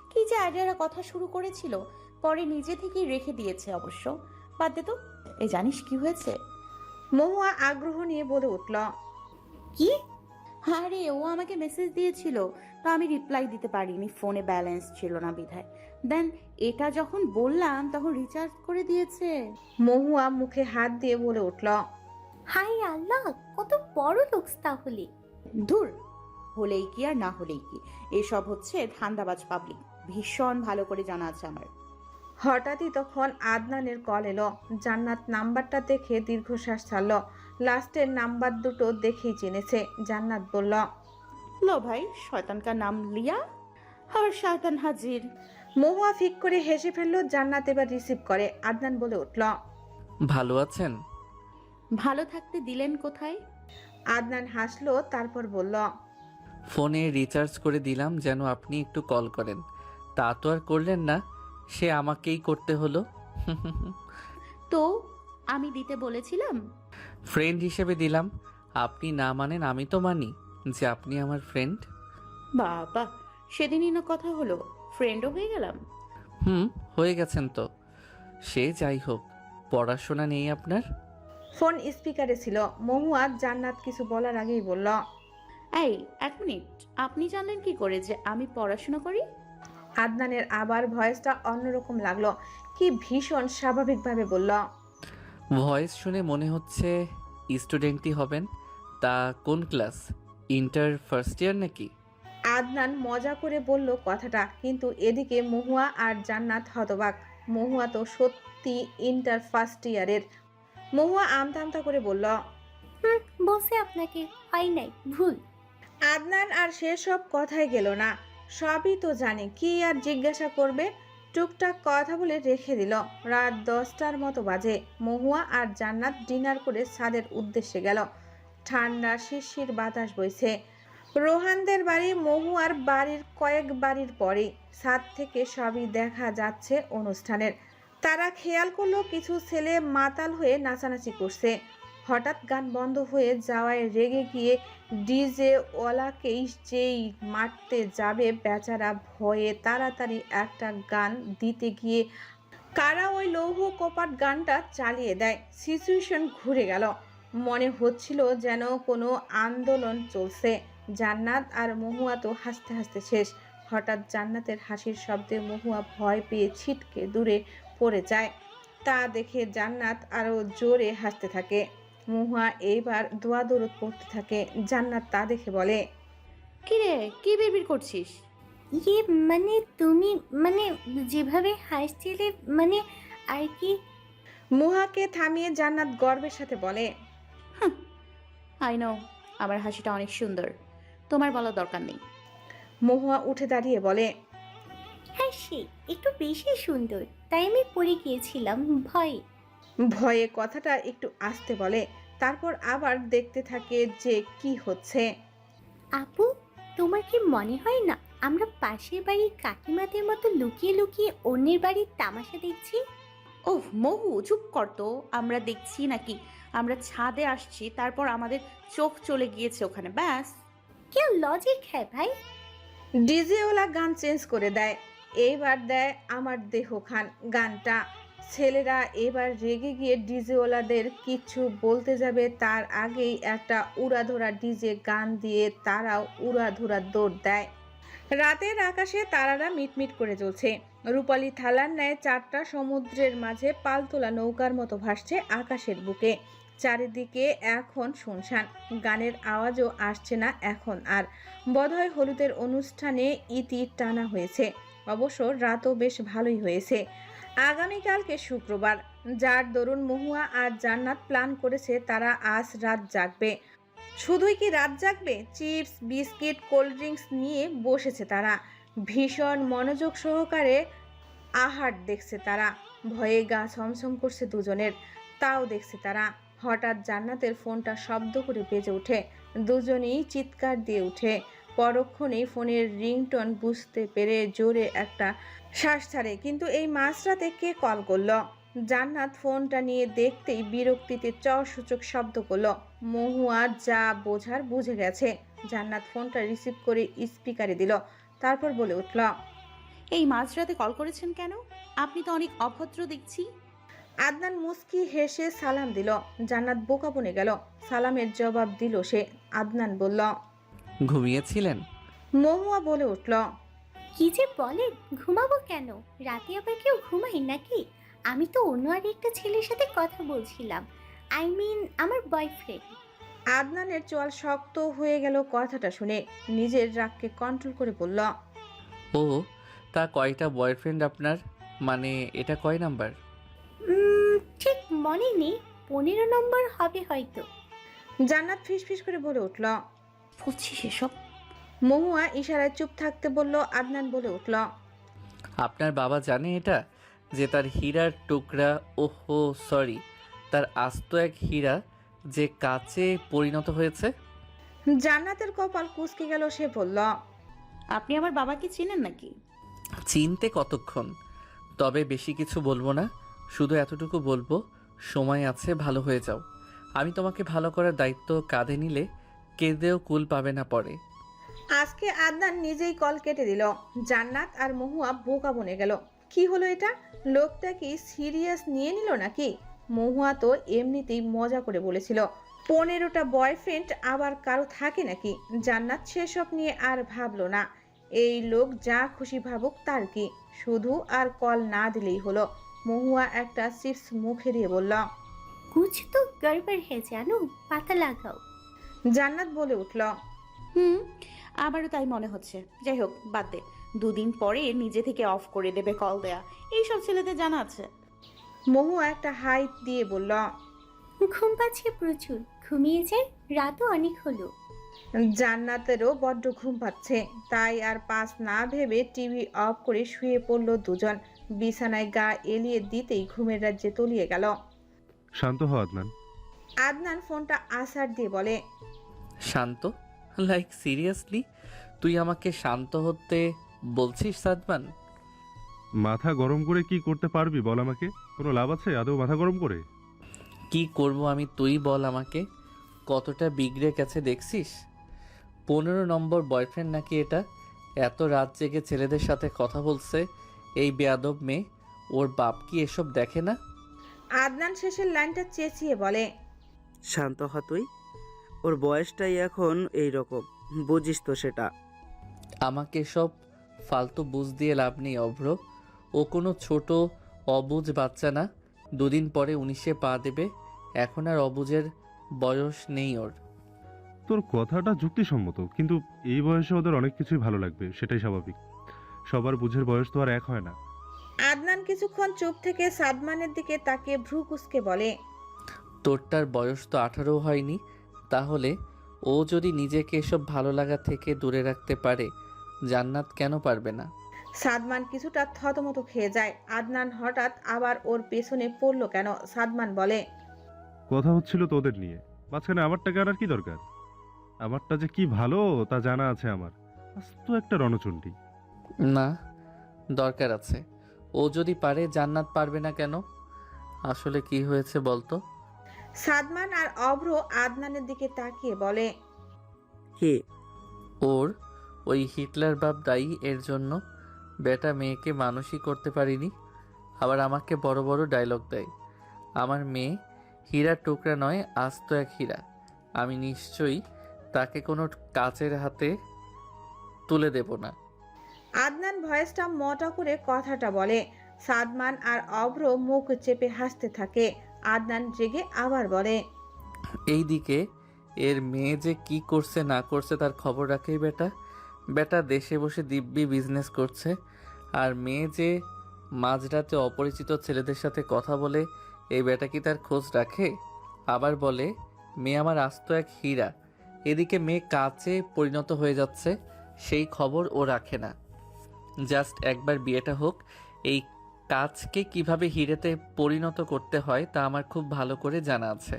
কি যে আইডিয়ার কথা শুরু করেছিল, পরে নিজে থেকেই রেখে দিয়েছে অবশ্য। বাদ দে তো। এই জানিস কি হয়েছে? মহুয়া আগ্রহ নিয়ে বলে উঠল, কি? আরে ও আমাকে মেসেজ দিয়েছিল, তো আমি রিপ্লাই দিতে পারিনি, ফোনে ব্যালেন্স ছিল না বিধায়। দেন এটা যখন বললাম তখন রিচার্জ করে দিয়েছে। মহুয়া মুখে হাত দিয়ে বলে উঠল, হাই আল্লাহ, কত বড় লোক তাহলে। ধুর, হলেই কি আর না হলেই কি, এসব হচ্ছে ধান্দাবাজ পাবলিক, ভীষণ ভালো করে জানা আছে আমার। হঠাৎই তখন আদনানের কল এলো। জান্নাত নাম্বারটা দেখে দীর্ঘশ্বাস ছাড়ল। লাস্টের নাম্বার দুটো দেখেই চিনেছে। জান্নাত বলল, লো ভাই, শয়তান কা নাম লিয়া আর শয়তান হাজির। মহুয়া ফিক করে হেসে ফেলল। জান্নাত এবার রিসিভ করে। আদনান বলে উঠল, ভালো আছেন? ভালো থাকতে দিলেন কোথায়? আদনান হাসলো, তারপর বলল, ফোনে রিচার্জ করে দিলাম যেন আপনি একটু কল করেন। তা তো আর করলেন না, সে আমাকেই করতে হলো। তো আমি দিতে বলেছিলাম। ফ্রেন্ড হিসেবে দিলাম। আপনি না মানেন, আমি তো মানি যে আপনি আমার ফ্রেন্ড। বাবা, সেদিনই না কথা হলো, ফ্রেন্ডও হয়ে গেলাম। হয়ে গেছেন তো। সে যাই হোক, পড়াশোনা নেই আপনার? ফোন স্পিকারে ছিল। মহুয়া জান্নাত কিছু বলার আগেই বলল, এই 1 মিনিট, আপনি জানলেন কি করে যে আমি পড়াশোনা করি? আদনানের আবার ভয়েসটা অন্যরকম লাগলো। কি ভীষণ স্বাভাবিকভাবে বলল, ভয়েস শুনে মনে হচ্ছে স্টুডেন্টই হবেন। তা কোন ক্লাস? ইন্টার ফার্স্ট ইয়ার নাকি? আদনান মজা করে বলল কথাটা, কিন্তু এদিকে মহুয়া আর জান্নাত হতবাক। মহুয়া তো সত্যি ইন্টার ফার্স্ট ইয়ারের। মহুয়া আমতা আমতা করে বলল, বলছে আপনাকে, হয় নাই, ভুল। আদনান আর সেসব কথাই গেল না। সবই তো জানে, কি আর জিজ্ঞাসা করবে। টুকটাক কথা বলে রেখে দিল। রাত 10টার মতো বাজে। মহুয়া আর জান্নাত ডিনার করে ছাদের উদ্দেশ্যে গেল। ঠান্ডা শিরশির বাতাস বইছে। রোহানদের বাড়ি মহুয়ার বাড়ির কয়েক বাড়ির পরে। ছাদ থেকে সবই দেখা যাচ্ছে অনুষ্ঠানের। তারা খেয়াল করলো কিছু ছেলে মাতাল হয়ে নাচানাচি করছে। হঠাৎ গান বন্ধ হয়ে যাওয়ায় রেগে গিয়ে ডিজে ওয়ালাকেই যেই মারতে যাবে, বেচারা ভয়ে তাড়াতাড়ি একটা গান দিতে গিয়ে কারা ওই লৌহ কপাট গানটা চালিয়ে দেয়। সিচুয়েশন ঘুরে গেল। মনে হচ্ছিল যেন কোনো আন্দোলন চলছে। জান্নাত আর মহুয়া তো হাসতে হাসতে শেষ। হঠাৎ জান্নাতের হাসির শব্দে মহুয়া ভয় পেয়ে ছিটকে দূরে পড়ে যায়। তা দেখে জান্নাত আরও জোরে হাসতে থাকে। মহুয়া এইবার দোয়া দরুদ পড়তে থাকে। জান্নাত তা দেখে বলে, কি রে, কি বিড়বিড় করছিস? ইয়ে মানে তুমি মানে যেভাবে হাসছিলে মানে আর কি। মুহাকে থামিয়ে জান্নাত গর্বের সাথে বলে, আই নো, আমার হাসিটা অনেক সুন্দর, তোমার বলার দরকার নেই। মহুয়া উঠে দাঁড়িয়ে বলে, হ্যাঁ সে একটু বেশি সুন্দর, তাই আমি পড়ে গিয়েছিলাম ভয়ে। ভয়ে কথাটা একটু আস্তে বলে, তারপর আবার দেখতে থাকে যে কি হচ্ছে। আপু, তোমার কি মনে হয় না আমরা পাশের বাড়ির কাকিমাদের মতো লুকিয়ে লুকিয়ে অন্যের বাড়ির তামাশা দেখছি? ওহ মহু, চুপ কর তো। আমরা দেখছি নাকি? আমরা ছাদে আসছি, তারপর আমাদের চোখ চলে গিয়েছে ওখানে, ব্যাস। কেউ লজিক হ্যাঁ ভাই। ডিজেওয়ালা গান চেঞ্জ করে দেয়, এইবার দেয় আমার দেহ খান গানটা। ছেলেরা এবার রেগে গিয়ে ডিজেওয়ালাদের কিছু বলতে যাবে তার আগেই একটা উড়াধরা ডিজে গান দিয়ে তারাও উড়াধুরা দৌড় দেয়। রাতের আকাশে তারারা মিটমিট করে জ্বলছে। রূপালী থালার ন্যায় চারটা সমুদ্রের মাঝে পালতোলা নৌকার মতো ভাসছে আকাশের বুকে। চারিদিকে এখন শুনশান, গানের আওয়াজও আসছে না এখন আর। বোধহয় হলুদের অনুষ্ঠানে ইতি টানা হয়েছে। অবশ্য রাতও বেশ ভালোই হয়েছে। আগামীকালকে শুক্রবার, যার দরুন মহুয়া আর জান্নাত প্ল্যান করেছে তারা আজ রাত জাগবে। শুধুই কি রাত জাগবে, চিপস বিস্কিট কোল্ড ড্রিঙ্কস নিয়ে বসেছে তারা। ভীষণ মনোযোগ সহকারে আহার দেখছে তারা। ভয়ে গা ছমছম করছে দুজনের, তাও দেখছে তারা। হঠাৎ জান্নাতের ফোনটা শব্দ করে বেজে ওঠে। দুজনেই চিৎকার দিয়ে ওঠে। পরক্ষণেই ফোনের রিংটোন বুঝতে পেরে জোরে একটা শ্বাস ছাড়ে। কিন্তু এই মাঝরাতে কে কল করলো? জান্নাত ফোনটা নিয়ে দেখতেই বিরক্তিতে সূচক শব্দ করলো। মহুয়া যা বোঝার বুঝে গেছে। জান্নাত ফোনটা রিসিভ করে স্পিকারে দিল, তারপর বলে উঠল, এই মাঝরাতে কল করেছেন কেন? আপনি তো অনেক অভদ্র দেখছি। আদনান মুস্কি হেসে সালাম দিল। জান্নাত বোকা বনে গেল। সালামের জবাব দিল সে। আদনান বলল, ঘুমিয়েছিলেন? মহুয়া বলে উঠল, কি যে বলেন, ঘুমাবো কেন? রাতে আবার কেউ ঘুমাই নাকি? আমি তো অন্য আরেকটা ছেলের সাথে কথা বলছিলাম, আই মিন আমার বয়ফ্রেন্ড। আদনানের চোয়াল শক্ত হয়ে গেল কথাটা শুনে। নিজের রাগকে কন্ট্রোল করে বলল, ও, তা কয়টা বয়ফ্রেন্ড আপনার? মানে এটা কয় নাম্বার? ঠিক মনে নেই, 15 নম্বর হবে হয়তো। জান্নাত ফিসফিস করে বলে উঠল। বুঝছি সেসব। মহুয়া ইশারায় চুপ থাকতে বলল। আদনান বলে উঠল, আপনার বাবা জানে এটা, যে তার হীরার টুকরা, ওহো সরি, তার আস্ত এক হীরা যে কাচে পরিণত হয়েছে? জান্নাতের কপাল কুঁচকে গেল। সে বলল, আপনি আমার বাবাকে চেনেন নাকি? চিনতে কতক্ষণ? তবে বেশি কিছু বলবো না, শুধু এতটুকু বলবো, সময় আছে, ভালো হয়ে যাও। আমি তোমাকে ভালো করার দায়িত্ব কাঁধে নিলে কেঁদেও কুল পাবে না পরে। আজকে আদনান নিজেই কল কেটে দিল। জান্নাত আর মহুয়া বোকা বনে গেল। কি হলো এটা? লোকটা কি সিরিয়াস নিয়ে নিল নাকি? মহুয়া তো এমনিতেই মজা করে বলেছিল 15টা বয়ফ্রেন্ড আবার কারো থাকে নাকি। জান্নাত সেসব নিয়ে আর ভাবলো না। এই লোক যা খুশি ভাবুক তার কি, শুধু আর কল না দিলেই হলো। মহুয়া একটা চিপস মুখে দিয়ে বলল, কুছ তো গড়বড় হে জানো, পাতা লাগাও। জান্নাত বলে উঠল, আমারও তাই মনে হচ্ছে। যাই হোক, বাদ দে, দুদিন পরে নিজে থেকে অফ করে দেবে কল দেয়া, এইসব ছেলেদের জানা আছে। মহুয়া একটা হাই দিয়ে বলল, ঘুম পাচ্ছে প্রচুর, ঘুমিয়ে যাই, রাতও অনেক হলো। জান্নাতেরও বড্ড ঘুম পাচ্ছে, তাই আর পাস না ভেবে টিভি অফ করে শুয়ে পড়ল দুজন। বিছানায় গা এলিয়ে দিতেই ঘুমের রাজ্যে তলিয়ে গেল। শান্ত হ আদনান। আদনান ফোনটা আসার দিয়ে বলে, শান্ত? লাইক সিরিয়াসলি তুই আমাকে শান্ত হতে বলছিস সাদমান? মাথা গরম করে কি করতে পারবি বল আমাকে? কোনো লাভ আছে আদৌ মাথা গরম করে? কি করব আমি, তুই বল আমাকে। কতটা বিগড়ে গেছে দেখছিস? 15 নম্বর বয়ফ্রেন্ড নাকি এটা? এত রাত জেগে ছেলেদের সাথে কথা বলছে এই বেয়াদব মেয়ে। ওর বাপ কি এসব দেখে না? আদনান শেষের লাইনটা চেঁচিয়ে বলে, শান্ত হ তুই, ওর বয়সটাই এখন এই রকম, বুঝিস তো সেটা। আমাকে সব ফালতু বুঝ দিয়ে লাভ নেই অভ্র। ও কোনো ছোট অবুঝ বাচ্চা না, দুদিন পরে 19-এ পা দেবে। এখন আর অবুঝের বয়স নেই ওর। তোর কথাটা যুক্তিসম্মত, কিন্তু এই বয়সে ওদের অনেক কিছুই ভালো লাগবে, সেটাই স্বাভাবিক। সবার বুঝের বয়স তো আর এক হয় না। আদনান কিছুক্ষণ চুপ থেকে সাদমানের দিকে তাকিয়ে ভ্রু কুঁচকে বলে, তোরটার বয়স তো 18 হয়নি, তাহলে ও যদি নিজেকে এসব ভালো লাগা থেকে দূরে রাখতে পারে, জান্নাত কেন পারবে না? সাদমান কিছুটা থতমত খেয়ে যায়। আদনান হঠাৎ আবার ওর পেছনে পড়লো কেন? সাদমান বলে, কথা হচ্ছিল তোদের নিয়ে, মাঝখানে আমারটাকে আনার কি দরকার? আমারটা যে কি ভালো তা জানা আছে আমার। আস্ত একটা রণচণ্ডী। না, দরকার আছে। ও যদি পারে, জান্নাত পারবে না কেন? আসলে কি হয়েছে বলতো? সাদমান আর অভ্র আদনানের দিকে তাকিয়ে বলে, কি? ওর ওই হিটলার বাপ দায়ী এর জন্য। বেটা মেয়েকে মানুষই করতে পারিনি, আবার আমাকে বড় বড় ডায়লগ দেয়। আমার মেয়ে হীরার টুকরা নয়, আস্ত এক হীরা। আমি নিশ্চয়ই তাকে কোনো কাচের হাতে তুলে দেব না। আদনান ভয়েসটা মোটা করে কথাটা বলে। সাদমান আর অভ্র মুখ চেপে হাসতে থাকে। আদনান রেগে আবার বলে, এইদিকে এর মেয়ে যে কি করছে না করছে তার খবর রাখেই বেটা। বেটা দেশে বসে দিব্যি বিজনেস করছে, আর মেয়ে যে মাঝরাতে অপরিচিত ছেলেদের সাথে কথা বলে, এই বেটা কি তার খোঁজ রাখে? আবার বলে মেয়ে আমার আস্ত এক হীরা। এদিকে মেয়ে কাচে পরিণত হয়ে যাচ্ছে, সেই খবর ও রাখে না। জাস্ট একবার বিয়েটা হোক, এই কাজকে কিভাবে হিরেতে পরিণত করতে হয় তা আমার খুব ভালো করে জানা আছে।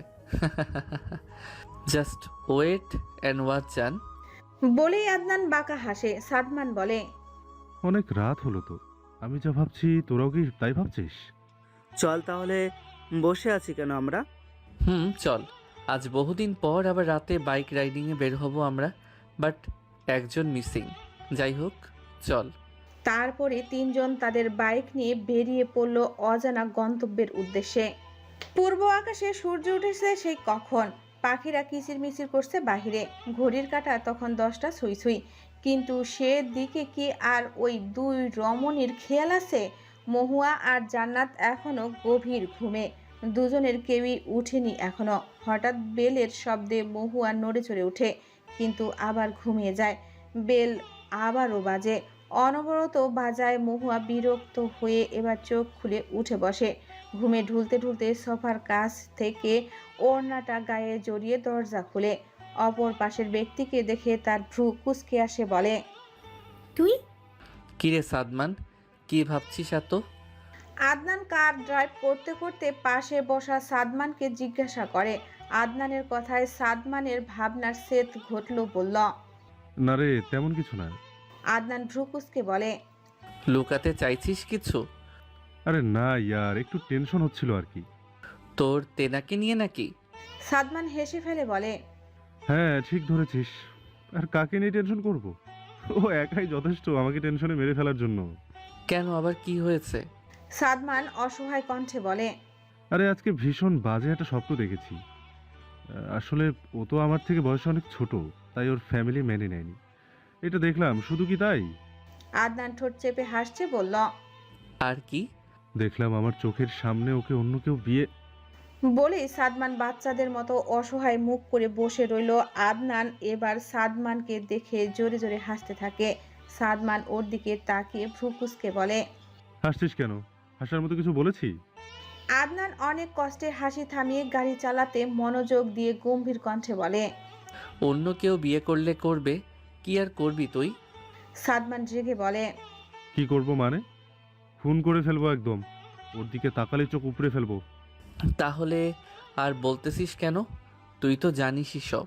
জাস্ট ওয়েট অ্যান্ড ওয়াচ জান। বলেই আদনান বাঁকা হাসে। সাদমান বলে, অনেক রাত হলো তো, আমি যা ভাবছি তোরাও কি তাই ভাবছিস? চল তাহলে, বসে আছি কেন আমরা? চল। আজ বহুদিন পর আবার রাতে বাইক রাইডিংয়ে বের হব আমরা, বাট একজন মিসিং। যাই হোক, চল। তারপরে তিনজন তাদের বাইক নিয়ে বেরিয়ে পড়ল অজানা গন্তব্যের উদ্দেশ্যে। পূর্ব আকাশে সূর্য উঠেছে সেই কখন। পাখিরা কিচিরমিচির করছে বাহিরে। ঘড়ির কাঁটা তখন 10টা ছুঁই ছুঁই। কিন্তু সে দিকে কি আর ওই দুই রমণীর খেয়াল আছে? মহুয়া আর জান্নাত এখনো গভীর ঘুমে। দুজনের কেউই উঠেনি এখনো। হঠাৎ বেলের শব্দে মহুয়া নড়ে চড়ে ওঠে, কিন্তু আবার ঘুমিয়ে যায়। বেল আবারও বাজে। অনবরত বাজায়। মহুয়া বিরক্ত হয়ে এবার চোখ খুলে উঠে বসে। ঘুমে ঢুলতে ঢুলতে সোফার কাছ থেকে ওড়নাটা গায়ে জড়িয়ে দরজা খুলে। অপর পাশের ব্যক্তিকে দেখে তার ভ্রু কুঁচকে আসে, বলে, তুই? কিরে সাদমান, কি ভাবছিস এত? আদনান কার ড্রাইভ করতে করতে পাশে বসা সাদমানকে জিজ্ঞাসা করে। আদনানের কথায় সাদমানের ভাবনার সেত ঘটল, বলল, না রে, তেমন কিছু না। আদনান ভ্রু কুঁচকে বলে, লুকাতে চাইছিস কিছু? আরে না ইয়ার, একটু টেনশন হচ্ছিল আর কি। তোর তেনাকে নিয়ে নাকি? সাদমান হেসে ফেলে বলে, হ্যাঁ ঠিক ধরেছিস। আর কাকে নিয়ে টেনশন করব? ও একাই যথেষ্ট আমাকে টেনশনে মেরে ফেলার জন্য। কেন, আবার কি হয়েছে? সাদমান অসহায় কণ্ঠে বলে, আরে আজকে ভীষণ বাজে একটা স্বপ্ন দেখেছি। আসলে ও তো আমার থেকে বয়সে অনেক ছোট, তাই ওর ফ্যামিলি মেনে নেয়নি। এটা দেখলাম, শুধু কি তাই? আদনান ঠোঁট চেপে হাসছে, বলল, আর কি? দেখলাম আমার চোখের সামনে ওকে অন্য কেউ বিয়ে। বলেই সাদমান বাচ্চাদের মতো অসহায় মুখ করে বসে রইল। আদনান এবার সাদমানকে দেখে জোরে জোরে হাসতে থাকে। সাদমান ওর দিকে তাকিয়ে ভ্রু কুঁচকে বলে, হাসছিস কেন? হাসার মতো কিছু বলেছি? আদনান অনেক কষ্টে হাসি থামিয়ে গাড়ি চালাতে মনোযোগ দিয়ে গম্ভীর কণ্ঠে বলে, অন্য কেউ বিয়ে করলে করবে, কি আর করবি তুই? সাদমান রেগে বলে, কি করব মানে? খুন করে ফেলবো একদম। ওর দিকে তাকালে চোখ উপড়ে ফেলবো। তাহলে আর বলতেছিস কেন? তুই তো জানিসই সব।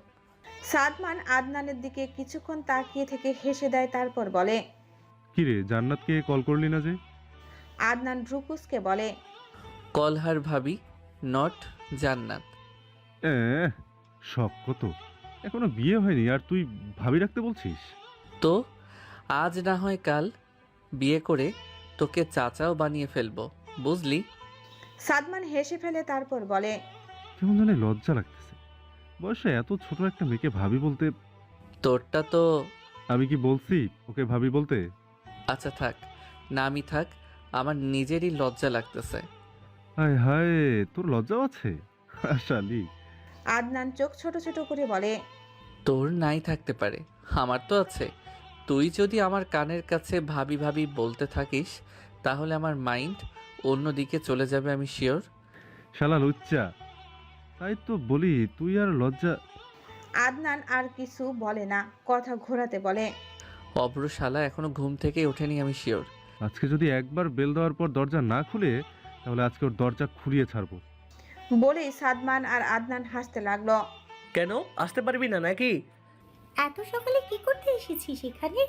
সাদমান আদনানের দিকে কিছুক্ষণ তাকিয়ে থেকে হেসে দেয়, তারপর বলে, কিরে, জান্নাতকে কল করলি না যে? আদনান ভ্রু কুঁচকে বলে, কলহার ভাবি, নট জান্নাত। শখ কত, এখনো বিয়ে হয়নি আর তুই ভাবি রাখতে বলছিস? তো আজ না হয় কাল বিয়ে করে তোকে চাচাও বানিয়ে ফেলবো, বুঝলি? সাদমান হেসে ফেলে, তারপর বলে, কেমন জানি লজ্জা লাগতেছে বয়সে এত ছোট একটা মেয়েকে ভাবি বলতে। তোরটা তো। আমি কি বলছি ওকে ভাবি বলতে? আচ্ছা থাক, নামই থাক, আমার নিজেরই লজ্জা লাগতেছে। হায় হায়, তোর লজ্জাও আছে? শালি। আদনান চোখ ছোট ছোট করে বলে, তোর নাই থাকতে পারে, আমার তো আছে। তুই যদি আমার কানের কাছে ভাবি ভাবি বলতে থাকিস তাহলে আমার মাইন্ড অন্যদিকে চলে যাবে, আমি শিওর। শালা লুচ্চা, তাই তো বলি তুই আর লজ্জা। আদনান আর কিছু বলে না, কথা ঘোরাতে বলে। অব্র শালা এখনো ঘুম থেকে ওঠেনি, আমি শিওর। আজকে যদি একবার বেল দেওয়ার পর দরজা না খুলে, তাহলে আজকে ওর দরজা খুলিয়ে ছাড়বো। বলেই সাদমান আর আদনান হাসতে লাগলো। কেন আসতে পারবি না নাকি? এত সকালে কি করতে এসেছিস এখানে?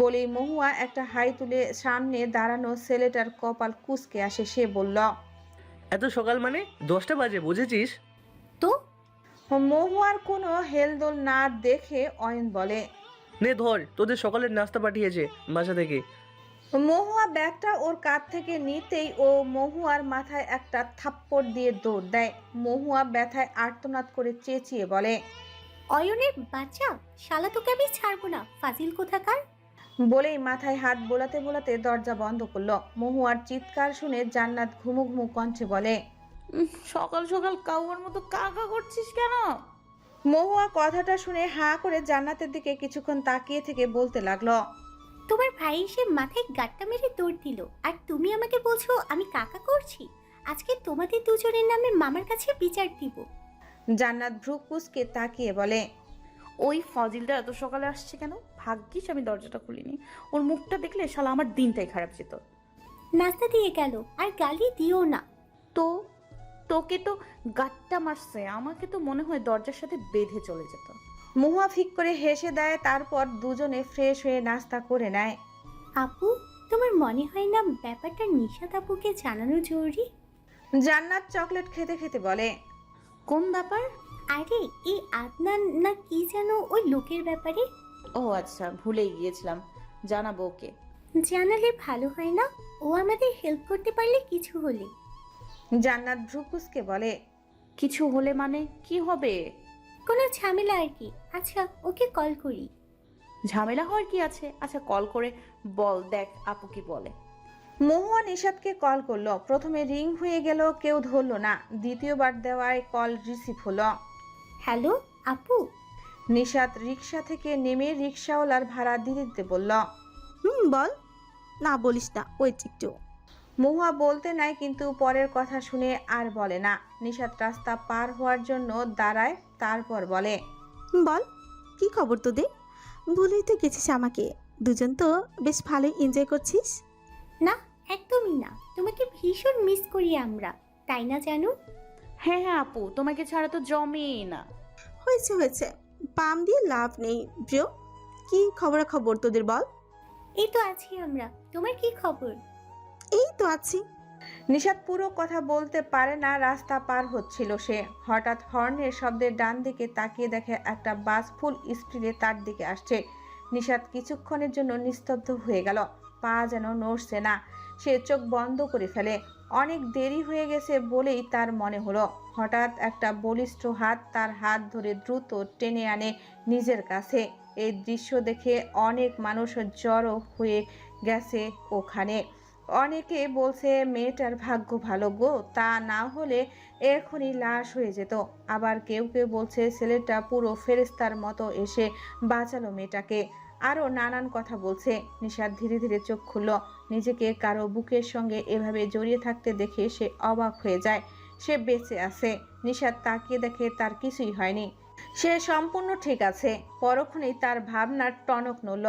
বলেই মহুয়া একটা হাই তুলে সামনে দাঁড়ানো ছেলেটার কপাল কুঁচকে আসে। সে বলল, এত সকাল মানে 10টা বাজে, বুঝেছিস? তো মহুয়ার কোনো হেলদোল না দেখে অয়ন বলে, নে ধর, তোদের সকালের নাস্তা পাঠিয়েছে বাসা থেকে। মহুয়া ব্যাগটা ওর কাঁধ থেকে নিতেই ও মহুয়ার মাথায় একটা থাপ্পড় দিয়ে দৌড় দেয়। মহুয়া ব্যথায় আর্তনাদ করে চেঁচিয়ে বলে, অয়নের বাচ্চা, শালা তোকে আমি ছাড়বো না, ফাজিল কোথাকার। বলেই মাথায় হাত বোলাতে বোলাতে দরজা বন্ধ করলো। মহুয়ার চিৎকার শুনে জান্নাত ঘুমু ঘুমু কণ্ঠে বলে, সকাল সকাল কাউয়ার মতো কাকা করছিস কেন? মহুয়া কথাটা শুনে হাঁ করে জান্নাতের দিকে কিছুক্ষণ তাকিয়ে থেকে বলতে লাগলো, তোমার ভাই এসে মাথায় গাট্টা মেরে দৌড় দিল, আর তুমি আমাকে বলছো আমি কাকা করছি। আজকে তোমাদের দুজনের নামে মামার কাছে বিচার দিব। জান্নাত ভ্রু কুঁচকে তাকিয়ে বলে, ওই ফজিলটা এত সকালে আসছে কেন? ভাগ্যিস আমি দরজাটা খুলিনি, ওর মুখটা দেখলে শালা আমার দিনটাই খারাপ যেত। নাস্তা দিয়ে গেল, আর গালি দিও না। তো তোকে তো গাট্টা মারছে, আমাকে তো মনে হয় দরজার সাথে বেঁধে চলে যেত। মহুয়া ফিক করে হেসে দেয়। তারপর দুজনে ফ্রেশ হয়ে নাস্তা করে নেয়। আপু, তোমার মনে হয় না ব্যাপারটা নিশাত আপুকে জানানো জরুরি? জান্নাত চকলেট খেতে খেতে বলে, কোন ব্যাপার? আরে এই আদনান না কি যেন ওই লোকের ব্যাপারে। ও আচ্ছা, ভুলেই গিয়েছিলাম, জানাবো ওকে। জানালে ভালো হয় না? ও আমাদের হেল্প করতে পারলে কিছু হলে। জান্নাত ভ্রু কুঁচকে বলে, কিছু হলে মানে কি হবে? কোনো ঝামেলা আর কি। আচ্ছা, ওকে কল করি। ঝামেলা হওয়ার কি আছে? আচ্ছা কল করে বল, দেখ আপু কি বলে। মহুয়া নিশাতকে কল করলো। প্রথমে রিং হয়ে গেল, কেউ ধরলো না। দ্বিতীয়বার দেওয়ায় কল রিসিভ হলো। হ্যালো আপু। নিশাত রিক্সা থেকে নেমে রিক্সাওয়ালার ভাড়া দিতে দিতে বলল, বল। না বলিস না, ওয়েট একটু। মহুয়া বলতে নাই, কিন্তু পরের কথা শুনে আর বলে না। নিশাত রাস্তা পার হওয়ার জন্য দাঁড়ায়, তারপর বলে, বল, কি খবর তোদের? ভুলেই তো গেছিস আমাকে। দুজন তো বেশ ভালোই এনজয় করছিস। না, একদমই না। তোমাকে ভীষণ মিস করি আমরা, তাই না জানো? হ্যাঁ হ্যাঁ আপু, তোমাকে ছাড়া তো জমেই না। হয়েছে হয়েছে, পাম দিয়ে লাভ নেই প্রিয়। কি খবর তোদের বল। এই তো আছি আমরা। তোমার কি খবর? এই তো আছি। নিশাত পুরো কথা বলতে পারে না। রাস্তা পার হচ্ছিল সে, হঠাৎ হর্নের শব্দে ডান দিকে তাকিয়ে দেখে একটা বাস ফুল স্পিডে তার দিকে আসছে। নিশাত কিছুক্ষণের জন্য নিস্তব্ধ হয়ে গেল, পা যেন নড়ছে না। সে চোখ বন্ধ করে ফেলে। অনেক দেরি হয়ে গেছে বলেই তার মনে হলো। হঠাৎ একটা বলিষ্ঠ হাত তার হাত ধরে দ্রুত টেনে আনে নিজের কাছে। এই দৃশ্য দেখে অনেক মানুষ জড়ো হয়ে গেছে ওখানে। অনেকে বলছে মেয়েটার ভাগ্য ভালো গো, তা না হলে এখনই লাশ হয়ে যেত। আবার কেউ কেউ বলছে ছেলেটা পুরো ফেরেস্তার মতো এসে বাঁচালো মেয়েটাকে। আরও নানান কথা বলছে। নিশাত ধীরে ধীরে চোখ খুলল। নিজেকে কারো বুকের সঙ্গে এভাবে জড়িয়ে থাকতে দেখে সে অবাক হয়ে যায়। সে বেঁচে আছে। নিশাত তাকিয়ে দেখে তার কিছুই হয়নি, সে সম্পূর্ণ ঠিক আছে। পরক্ষণেই তার ভাবনার টনক নড়ল।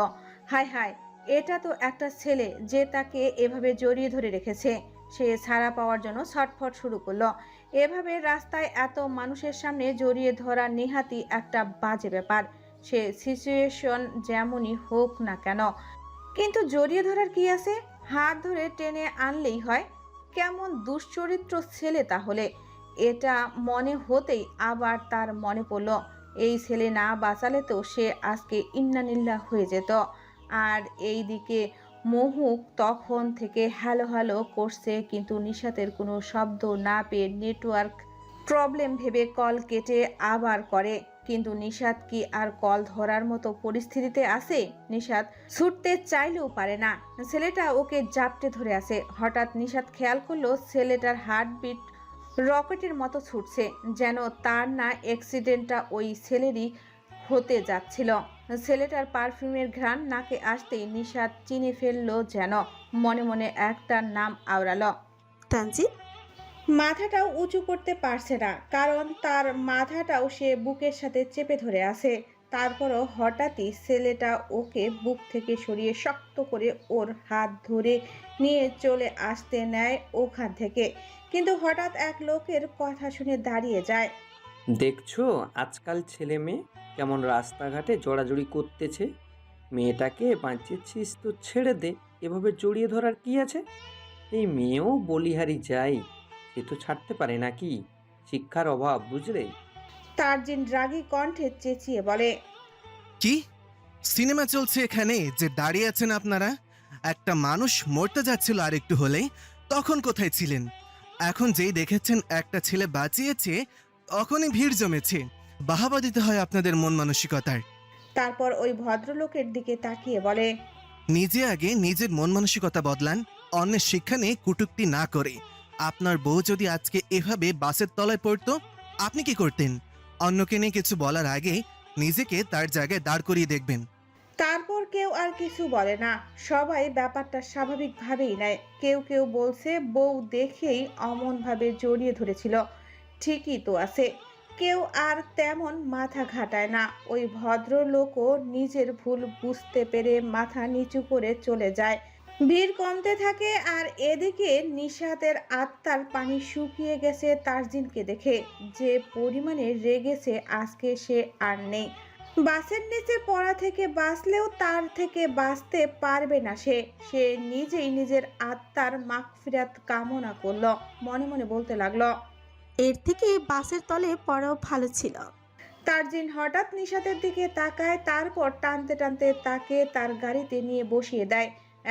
হায় হায়, এটা তো একটা ছেলে যে তাকে এভাবে জড়িয়ে ধরে রেখেছে। সে ছাড়া পাওয়ার জন্য ছটফট শুরু করলো। এভাবে রাস্তায় এত মানুষের সামনে জড়িয়ে ধরা নেহাতি একটা বাজে ব্যাপার। সে সিচুয়েশন যেমনই হোক না কেন, কিন্তু জড়িয়ে ধরার কি আছে? হাত ধরে টেনে আনলেই হয়। কেমন দুশ্চরিত্র ছেলে তাহলে। এটা মনে হতেই আবার তার মনে পড়ল, এই ছেলে না বাঁচালে তো সে আজকে ইন্নানিল্লাহ হয়ে যেত। আর এই দিকে মহুক তখন থেকে হ্যালো হ্যালো করছে, কিন্তু নিশাতের কোনো শব্দ না পেয়ে নেটওয়ার্ক প্রবলেম ভেবে কল কেটে আবার করে। কিন্তু নিশাত কি আর কল ধরার মতো পরিস্থিতিতে আছে? নিশাত ছুটতে চাইলেও পারে না, ছেলেটা ওকে জাপটে ধরে আছে। হঠাৎ নিশাত খেয়াল করলো ছেলেটার হার্টবিট রকেটের মতো ছুটছে, যেন তার না অ্যাক্সিডেন্টটা ওই ছেলেরই হতে যাচ্ছিল। ছেলেটার পারফিউমের ঘ্রাণ নাকে আসতেই নিশাত চিনে ফেললো যেন। মনে মনে একটা নাম আওড়ালো। তানজিৎ। মাথাটাও উঁচু করতে পারছে না, কারণ তার মাথাটাও সে বুকের সাথে চেপে ধরে আছে। তারপরও হঠাৎই ছেলেটা ওকে বুক থেকে সরিয়ে শক্ত করে ওর হাত ধরে নিয়ে চলে আসতে নেয় ওখান থেকে, কিন্তু হঠাৎ এক লোকের কথা শুনে দাঁড়িয়ে যায়। দেখছো আজকাল ছেলে মেয়ে কেমন রাস্তাঘাটে জড়াজড়ি করতেছে? মেয়েটাকে বাঁচিয়েছিস তো ছেড়ে দে, এভাবে জড়িয়ে ধরার কি আছে? এই মেয়েও বলিহারি যায়, সে তো ছাড়তে পারে নাকি? শিক্ষার অভাব, বুঝলে? তারজিন রাগী কণ্ঠে চেঁচিয়ে বলে। কি সিনেমা চলছে এখানে যে দাঁড়িয়ে আছেন আপনারা? একটা মানুষ মরতে যাচ্ছিল আর একটু হলেই, তখন কোথায় ছিলেন? এখন যেই দেখেছেন একটা ছেলে বাঁচিয়েছে, তখনই ভিড় জমেছে। বাহাবা দিতে হয় আপনাদের মন মানসিকতার। তারপর ওই ভদ্রলোকের দিকে তাকিয়ে বলে। নিজে আগে নিজের মন মানসিকতা বদলান, অন্যের শিক্ষা নিয়ে কটূক্তি না করে। আপনার বউ যদি আজকে এভাবে বাসের তলায় পড়তো, আপনি কি করতেন? অন্যকে নিয়ে কিছু বলার আগে নিজেকে তার জায়গায় দাঁড় করিয়ে দেখবেন। তারপর কেউ আর কিছু বলে না, সবাই ব্যাপারটা স্বাভাবিকভাবেই নেয়। কেউ কেউ বলছে বউ দেখেই অমনভাবে জড়িয়ে ধরেছিল, ঠিকই তো আছে। কেউ আর তেমন মাথা ঘাটায় না। ওই ভদ্রলোকও নিজের ভুল বুঝতে পেরে মাথা নিচু করে চলে যায়। ভিড় কমতে থাকে। আর এদিকে নিশাতের আত্মার পানি শুকিয়ে গেছে তারজিনকে দেখে। যে পরিমাণে রেগেছে আজকে সে আর নেই। বাসের নিচে পড়া থেকে বাঁচলেও তার থেকে বাঁচতে পারবে না সে। সে নিজেই নিজের আত্মার মাগফিরাত কামনা করলো। মনে মনে বলতে লাগলো, এর থেকে বাসের তলে পড়াও ভালো ছিল। তারজিন হঠাৎ নিশাতের দিকে তাকায়, তারপর টানতে টানতে তাকে তার গাড়িতে নিয়ে বসিয়ে দেয়।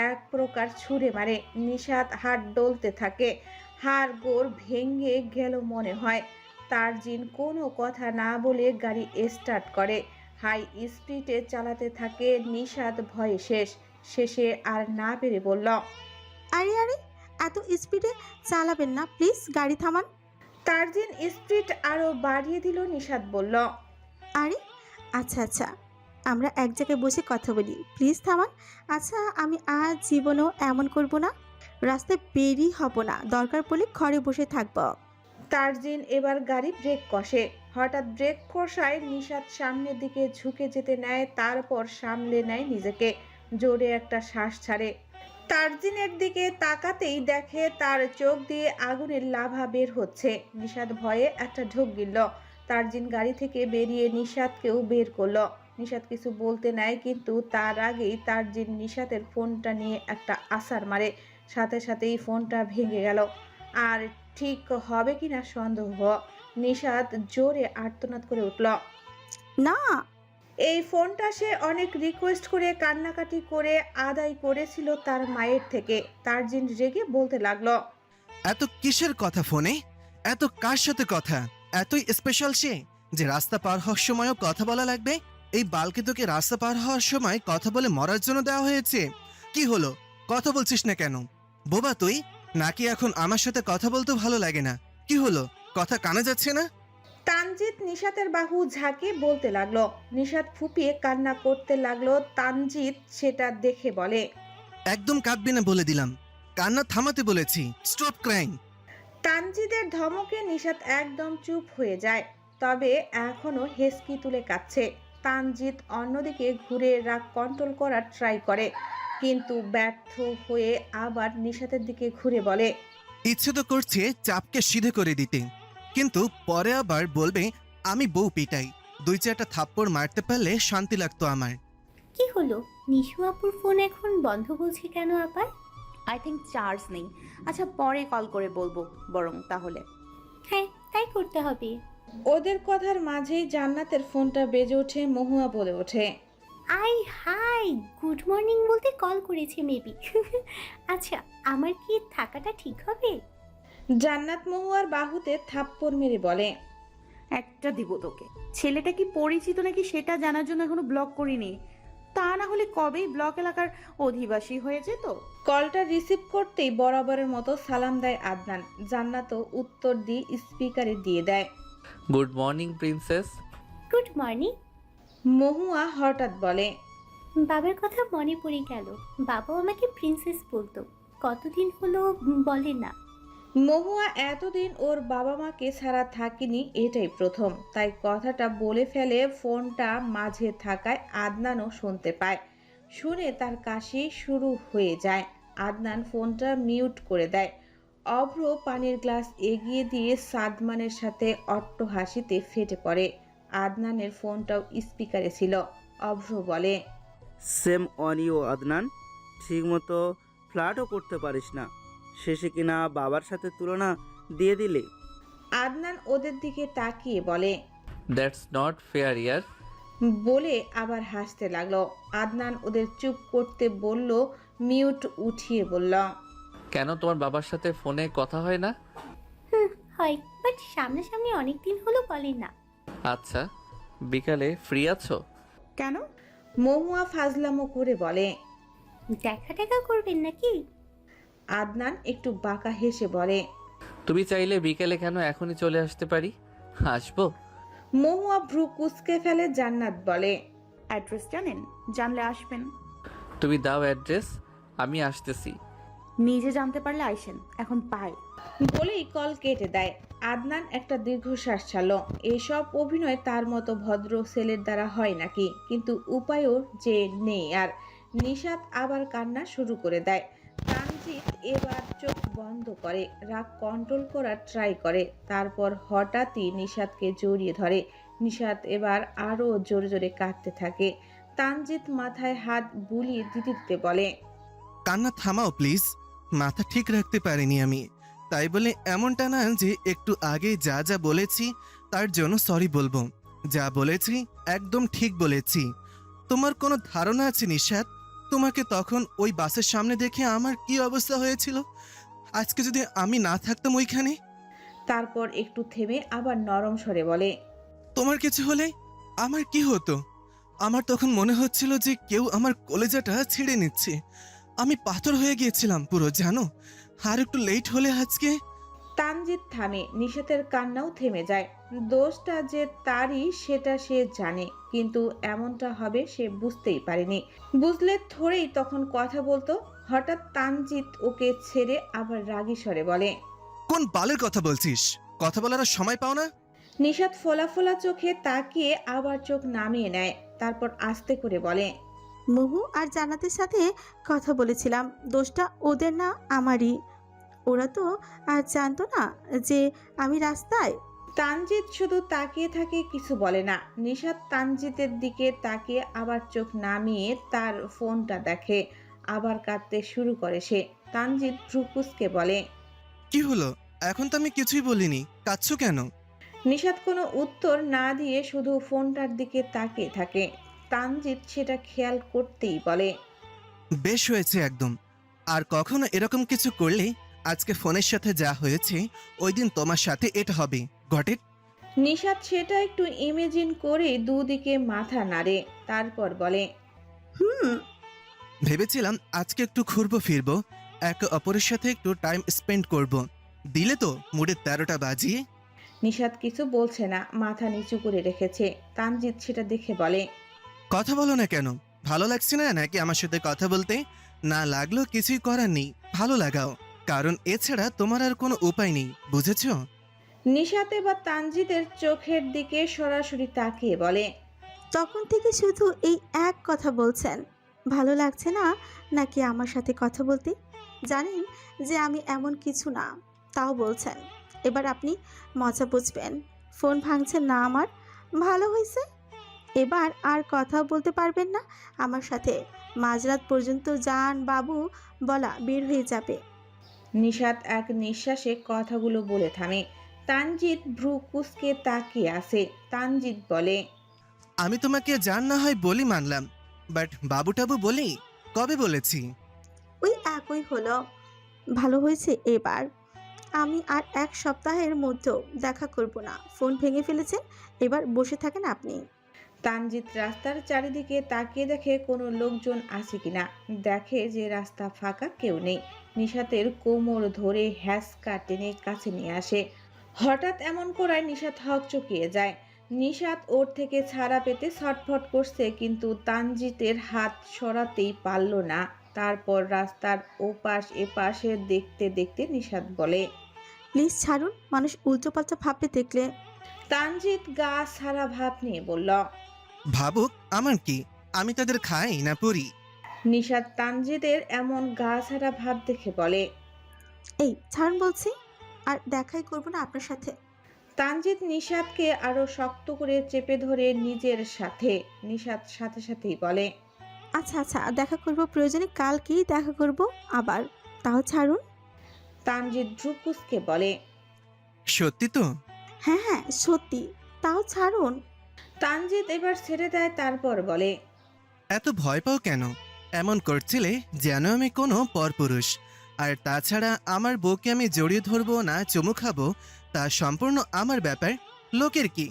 এক প্রকার ছুঁড়ে মারে। নিশাত হাত ডলতে থাকে, হাড় গোড় ভেঙে গেল মনে হয়। তারজিন কোনো কথা না বলে গাড়ি স্টার্ট করে। হাই স্পিডে চালাতে থাকে। নিশাত ভয়ে শেষে আর না পেরে বলল, আরে আরে, এত স্পিডে চালাবেন না প্লিজ, গাড়ি থামান। তারজিন স্পিড আরো বাড়িয়ে দিল। নিশাত বলল, আরে আচ্ছা আচ্ছা, আমরা এক জায়গায় বসে কথা বলি, প্লিজ থামান। আচ্ছা, আমি আজ জীবনেও এমন করব না, রাস্তায় বেরিয়ে হব না, দরকার পড়লে ঘরে বসে থাকব। তারজিন এবার গাড়ি ব্রেক কষে। হঠাৎ ব্রেক কষায় নিশাত সামনের দিকে ঝুঁকে যেতে নেয়, তারপর সামলে নেয় নিজেকে, জোরে একটা শ্বাস ছাড়ে। তারজিনের দিকে তাকাতেই দেখে তার চোখ দিয়ে আগুনের লাভা বের হচ্ছে। নিশাত ভয়ে একটা ঢোক গিলল। তারজিন গাড়ি থেকে বেরিয়ে নিশাতকেও বের করলো। নিশাত কিছু বলতে নেয়, কিন্তু তার আগেই তারজিন নিশাতের ফোনটা নিয়ে একটা আছাড় মারে। সাথে সাথেই ফোনটা ভেঙে গেল। আর ঠিক হবে কিনা সন্দেহ। নিশাত জোরে আর্তনাদ করে উঠল। না, এই ফোনটা সে অনেক রিকোয়েস্ট করে কান্নাকাটি করে আদায় করেছিল তার মায়ের থেকে। তারজিন রেগে বলতে লাগলো, এত কিসের কথা ফোনে? এত কার সাথে কথা? এতই স্পেশাল সে যে রাস্তা পার হওয়ার সময়ও কথা বলা লাগবে? এই বালকে তোকে রাস্তা পার হওয়ার সময় কথা বলে মরার জন্য দেওয়া হয়েছে? কি হলো, কথা বলছিস না কেন? বোবা তুই নাকি? এখন আমার সাথে কথা বলতে ভালো লাগে না? কি হলো, কথা কানে যাচ্ছে না? তানজিৎ নিশাতের বাহু ঝাঁকে বলতে লাগলো। নিশাত ফুপিয়ে কান্না করতে লাগলো। তানজিৎ সেটা দেখে বলে, একদম কাঁদবি না বলে দিলাম, কান্না থামাতে বলেছি, স্টপ ক্রাইং। তানজিদের ধমকে নিশাত একদম চুপ হয়ে যায়, তবে এখনো হেসকি তুলে কাঁদছে। তানজিৎ অন্যদিকে ঘুরে রাগ কন্ট্রোল করার ট্রাই করে, কিন্তু ব্যর্থ হয়ে আবার নিশাতের দিকে ঘুরে বলে, ইচ্ছে তো করছে চাপকে সিধে করে দিতে, কিন্তু পরে আবার বলবে আমি বউ পিটাই। দুই চারটা থাপ্পড় মারতে পারলে শান্তি লাগতো আমার। কি হলো, নিশু আপুর ফোন এখন বন্ধ বলছে কেন আবার? আই থিঙ্ক চার্জ নেই। আচ্ছা, পরে কল করে বলবো বরং তাহলে। হ্যাঁ, তাই করতে হবে। ওদের কথার মাঝেই জান্নাতের ফোনটা বেজে ওঠে। মহুয়া বলে ওঠে, হাই, গুড মর্নিং বলতে কল করেছে মেবি। আচ্ছা, আমার কি থাকাটা ঠিক হবে? জান্নাত মহুয়ার বাহুতে থাপ্পড় মেরে বলে, একটা দিব তোকে। ছেলেটা কি পরিচিত নাকি সেটা জানার জন্য এখনো ব্লক করিনি, তা না হলে কবেই ব্লক এলাকার অধিবাসী হয়ে যেত। কলটা রিসিভ করতেই বরাবরের মতো সালাম দেয় আদনান। জান্নাতও উত্তর দিয়ে স্পিকারে দিয়ে দেয়, good morning princess. Good morning. Mahua হঠাৎ বলে, বাবার কথা মনে পড়ে গেল। বাবাও আমাকে প্রিন্সেস বলতো। কতদিন হলো বলে না। মহুয়া এতদিন ওর বাবা মাকে ছাড়া থাকেনি, এটাই প্রথম। তাই কথাটা বলে ফেলে। ফোনটা মাঝে থাকায় আদনানও শুনতে পায়। শুনে তার কাশি শুরু হয়ে যায়। আদনান ফোনটা মিউট করে দেয়। অভ্র পানির গ্লাস এগিয়ে দিয়ে সাদমানের সাথে অট্ট হাসিতে ফেটে পড়ে। আদনানের ফোনটাও স্পিকারে ছিল। অভ্র বলে, সেম অন ইউ আদনান, ঠিকমতো ফ্লার্টও করতে পারিস না, শেষে কিনা বাবার সাথে তুলনা দিয়ে দিলে। আদনান ওদের দিকে তাকিয়ে বলে, দ্যাটস নট ফেয়ার ইয়ার। বলে আবার হাসতে লাগলো। আদনান ওদের চুপ করতে বলল, মিউট উঠিয়ে বলল, কেন তোমার বাবার সাথে ফোনে কথা হয় না? হয়, বাট সামনাসামনি অনেক দিন হলো বলে না। আচ্ছা, বিকালে ফ্রি আছো? কেন? মহুয়া ফাজলামো করে বলে। দেখা টেকা করবেন নাকি? আদনান একটু বাঁকা হেসে বলে। তুমি চাইলে বিকেলে কেন এখনই চলে আসতে পারি, আসবো। মহুয়া ভ্রু কুঁচকে ফেলে। জান্নাত বলে, অ্যাড্রেস জানেন? জানলে আসবেন। তুমি দাও অ্যাড্রেস, আমি আসতেছি। নিজে জানতে পারলে আইসেন, এখন পাই। বলেই কল কেটে দেয়। আদনান একটা দীর্ঘশ্বাস ছাড়ল। এসব অভিনয় তার মতো ভদ্র ছেলের দ্বারা হয় নাকি? কিন্তু উপায়ও যে নেই আর। নিশাত আবার কান্না শুরু করে দেয়। তানজিৎ এবার চোখ বন্ধ করে, রাগ কন্ট্রোল করার ট্রাই করে। তারপর হঠাৎই নিশাতকে জড়িয়ে ধরে। নিশাত এবার আরো জোরে জোরে কাঁদতে থাকে। তানজিৎ মাথায় হাত বুলিয়ে দিতে দিতে বলে, কান্না থামাও প্লিজ, মাথা ঠিক রাখতে পারিনি আমি। তাই বলে এমনটা না যে একটু আগে যা যা বলেছি তার জন্য সরি বলবো। যা বলেছি একদম ঠিক বলেছি। তোমার কোনো ধারণা আছে নিশাত, তোমাকে তখন ওই বাসের সামনে দেখে আমার কি অবস্থা হয়েছিল? আজকে যদি আমি না থাকতাম ওইখানে। তারপর একটু থেমে আবার নরম স্বরে বলে, তোমার কিছু হলে আমার কি হতো? আমার তখন মনে হচ্ছিল যে কেউ আমার কলেজাটা ছিঁড়ে নিচ্ছে। আমি পাথর হয়ে গিয়েছিলাম পুরো, জানো। আর একটু লেট হলে আজকে। তানজিৎ থামে। নিশাতের কান্নাও থেমে যায়। দোষটা যে তারই সেটা সে জানে, কিন্তু এমনটা হবে সে বুঝতেই পারেনি। বুঝলে থোড়েই তখন কথা বলতো। হঠাৎ তানজিৎ ওকে ছেড়ে আবার রাগী স্বরে বলে, কোন বালের কথা বলছিস? কথা বলার আর সময় পাও না? নিশাত ফোলা ফোলা চোখে তাকিয়ে আবার চোখ নামিয়ে নেয়। তারপর আস্তে করে বলে, মহু আর জান্নাতের সাথে কথা বলেছিলাম, দোষটা ওদের না আমারই। ওরা তো আর জানতো না যে আমি রাস্তায়। তানজিৎ শুধু তাকিয়ে থাকে, কিছু বলে না। নিশাত তানজিতের দিকে তাকিয়ে আবার চোখ নামিয়ে তার ফোনটা দেখে। আবার কাঁদতে শুরু করে সে। তানজিৎ ভ্রুকুসকে বলে, কি হলো? এখন তো আমি কিছুই বলিনি, কাঁদছো কেন? নিশাত কোনো উত্তর না দিয়ে শুধু ফোনটার দিকে তাকিয়ে থাকে। তানজিৎ সেটা খেয়াল করতেই বলে, বেশ হয়েছে একদম। আর কখনো এরকম কিছু করলে আজকে ফোনের সাথে যা হয়েছে ওই দিন তোমার সাথে এটা হবে। Got it? নিশাত সেটা একটু ইমেজিন করে দুদিকে মাথা নাড়ে। তারপর বলে, হুম। ভেবেছিলাম আজকে একটু ঘুরবো ফিরবো, একে অপরের সাথে একটু টাইম স্পেন্ড করব। দিলে তো মুডের 13টা বাজিয়ে। নিশাত কিছু বলছে না, মাথা নিচু করে রেখেছে। তানজিৎ সেটা দেখে বলে, কথা বলো না কেন? ভালো লাগছে না নাকি আমার সাথে কথা বলতে? না লাগলো কিছুই করার নেই, ভালো লাগাও, কারণ এছাড়া তোমার আর কোনো উপায় নেই, বুঝেছো? নিশাতে বা তানজিদের চোখের দিকে সরাসরি তাকিয়ে বলে, তখন থেকে শুধু এই এক কথা বলছেন, ভালো লাগছে না নাকি আমার সাথে কথা বলতে? জানেন যে আমি এমন কিছু না, তাও বলছেন। এবার আপনি মজা বুঝবেন। ফোন ভাঙছেন না আমার, ভালো হয়েছে। এবার আর কথা বলতে পারবেন না আমার সাথে। মাঝরাত পর্যন্ত যান বাবু বলা বের হয়ে যাবে। নিশাত এক নিঃশ্বাসে কথাগুলো বলে থামে। তানজিৎ ভ্রু কুঁচকে তাকিয়ে আসে। তানজিৎ বলে, আমি তোমাকে জান না হয় বলি মানলাম, বাট বাবু টাবু বলি কবে বলেছি? ওই একই হলো। ভালো হয়েছে এবার। আমি আর এক সপ্তাহের মধ্যেও দেখা করব না। ফোন ভেঙে ফেলেছেন, এবার বসে থাকেন আপনি। তানজিৎ রাস্তার চারিদিকে তাকিয়ে দেখে কোনো লোকজন আছে কিনা। দেখে যে রাস্তা ফাঁকা, কেউ নেই। নিশাতের কোমর ধরে হ্যাসকা টেনে কাছে নিয়ে আসে। হঠাৎ এমন করায় নিশাত হকচকিয়ে যায়। নিশাত ওর থেকে ছাড়া পেতে ছটফট করছে, কিন্তু তানজিতের হাত সরাতেই পারল না। তারপর রাস্তার ওপাশ এপাশে দেখতে দেখতে নিশাত বলে, প্লিজ ছাড়ুন, মানুষ উল্টোপাল্টা ভাববে দেখলে। তানজিৎ গা সারা ভাব নিয়ে বলল। ভাবুক, আমার কি, আমি তাদের খাই না পড়ি? নিশাত তানজিদের এমন গা ছাড়া ভাব দেখে বলে। এই ছাড়ুন বলছি, আর দেখাই করবো না আপনার সাথে। তানজিৎ নিশাতকে আরো শক্ত করে চেপে ধরে নিজের সাথে। নিশাত সাথে সাথেই বলে, আচ্ছা আচ্ছা, দেখা করব, প্রয়োজনে কালকেই দেখা করব আবার, তাও ছাড়ুন। তানজিৎ ভ্রুকুচকে বলে, সত্যি তো? হ্যাঁ হ্যাঁ সত্যি, তাও ছাড়ুন। তানজিৎ এবার ছেড়ে দেয়, তারপর বলে, এত ভয় পাও কেন? এমন করছিলে যেন আমি কোনো পরপুরুষ। আর তাছাড়া আমার বউকে আমি জড়িয়ে ধরবো না চুমু খাবো, তা সম্পূর্ণ আমার ব্যাপার, লোকের কি?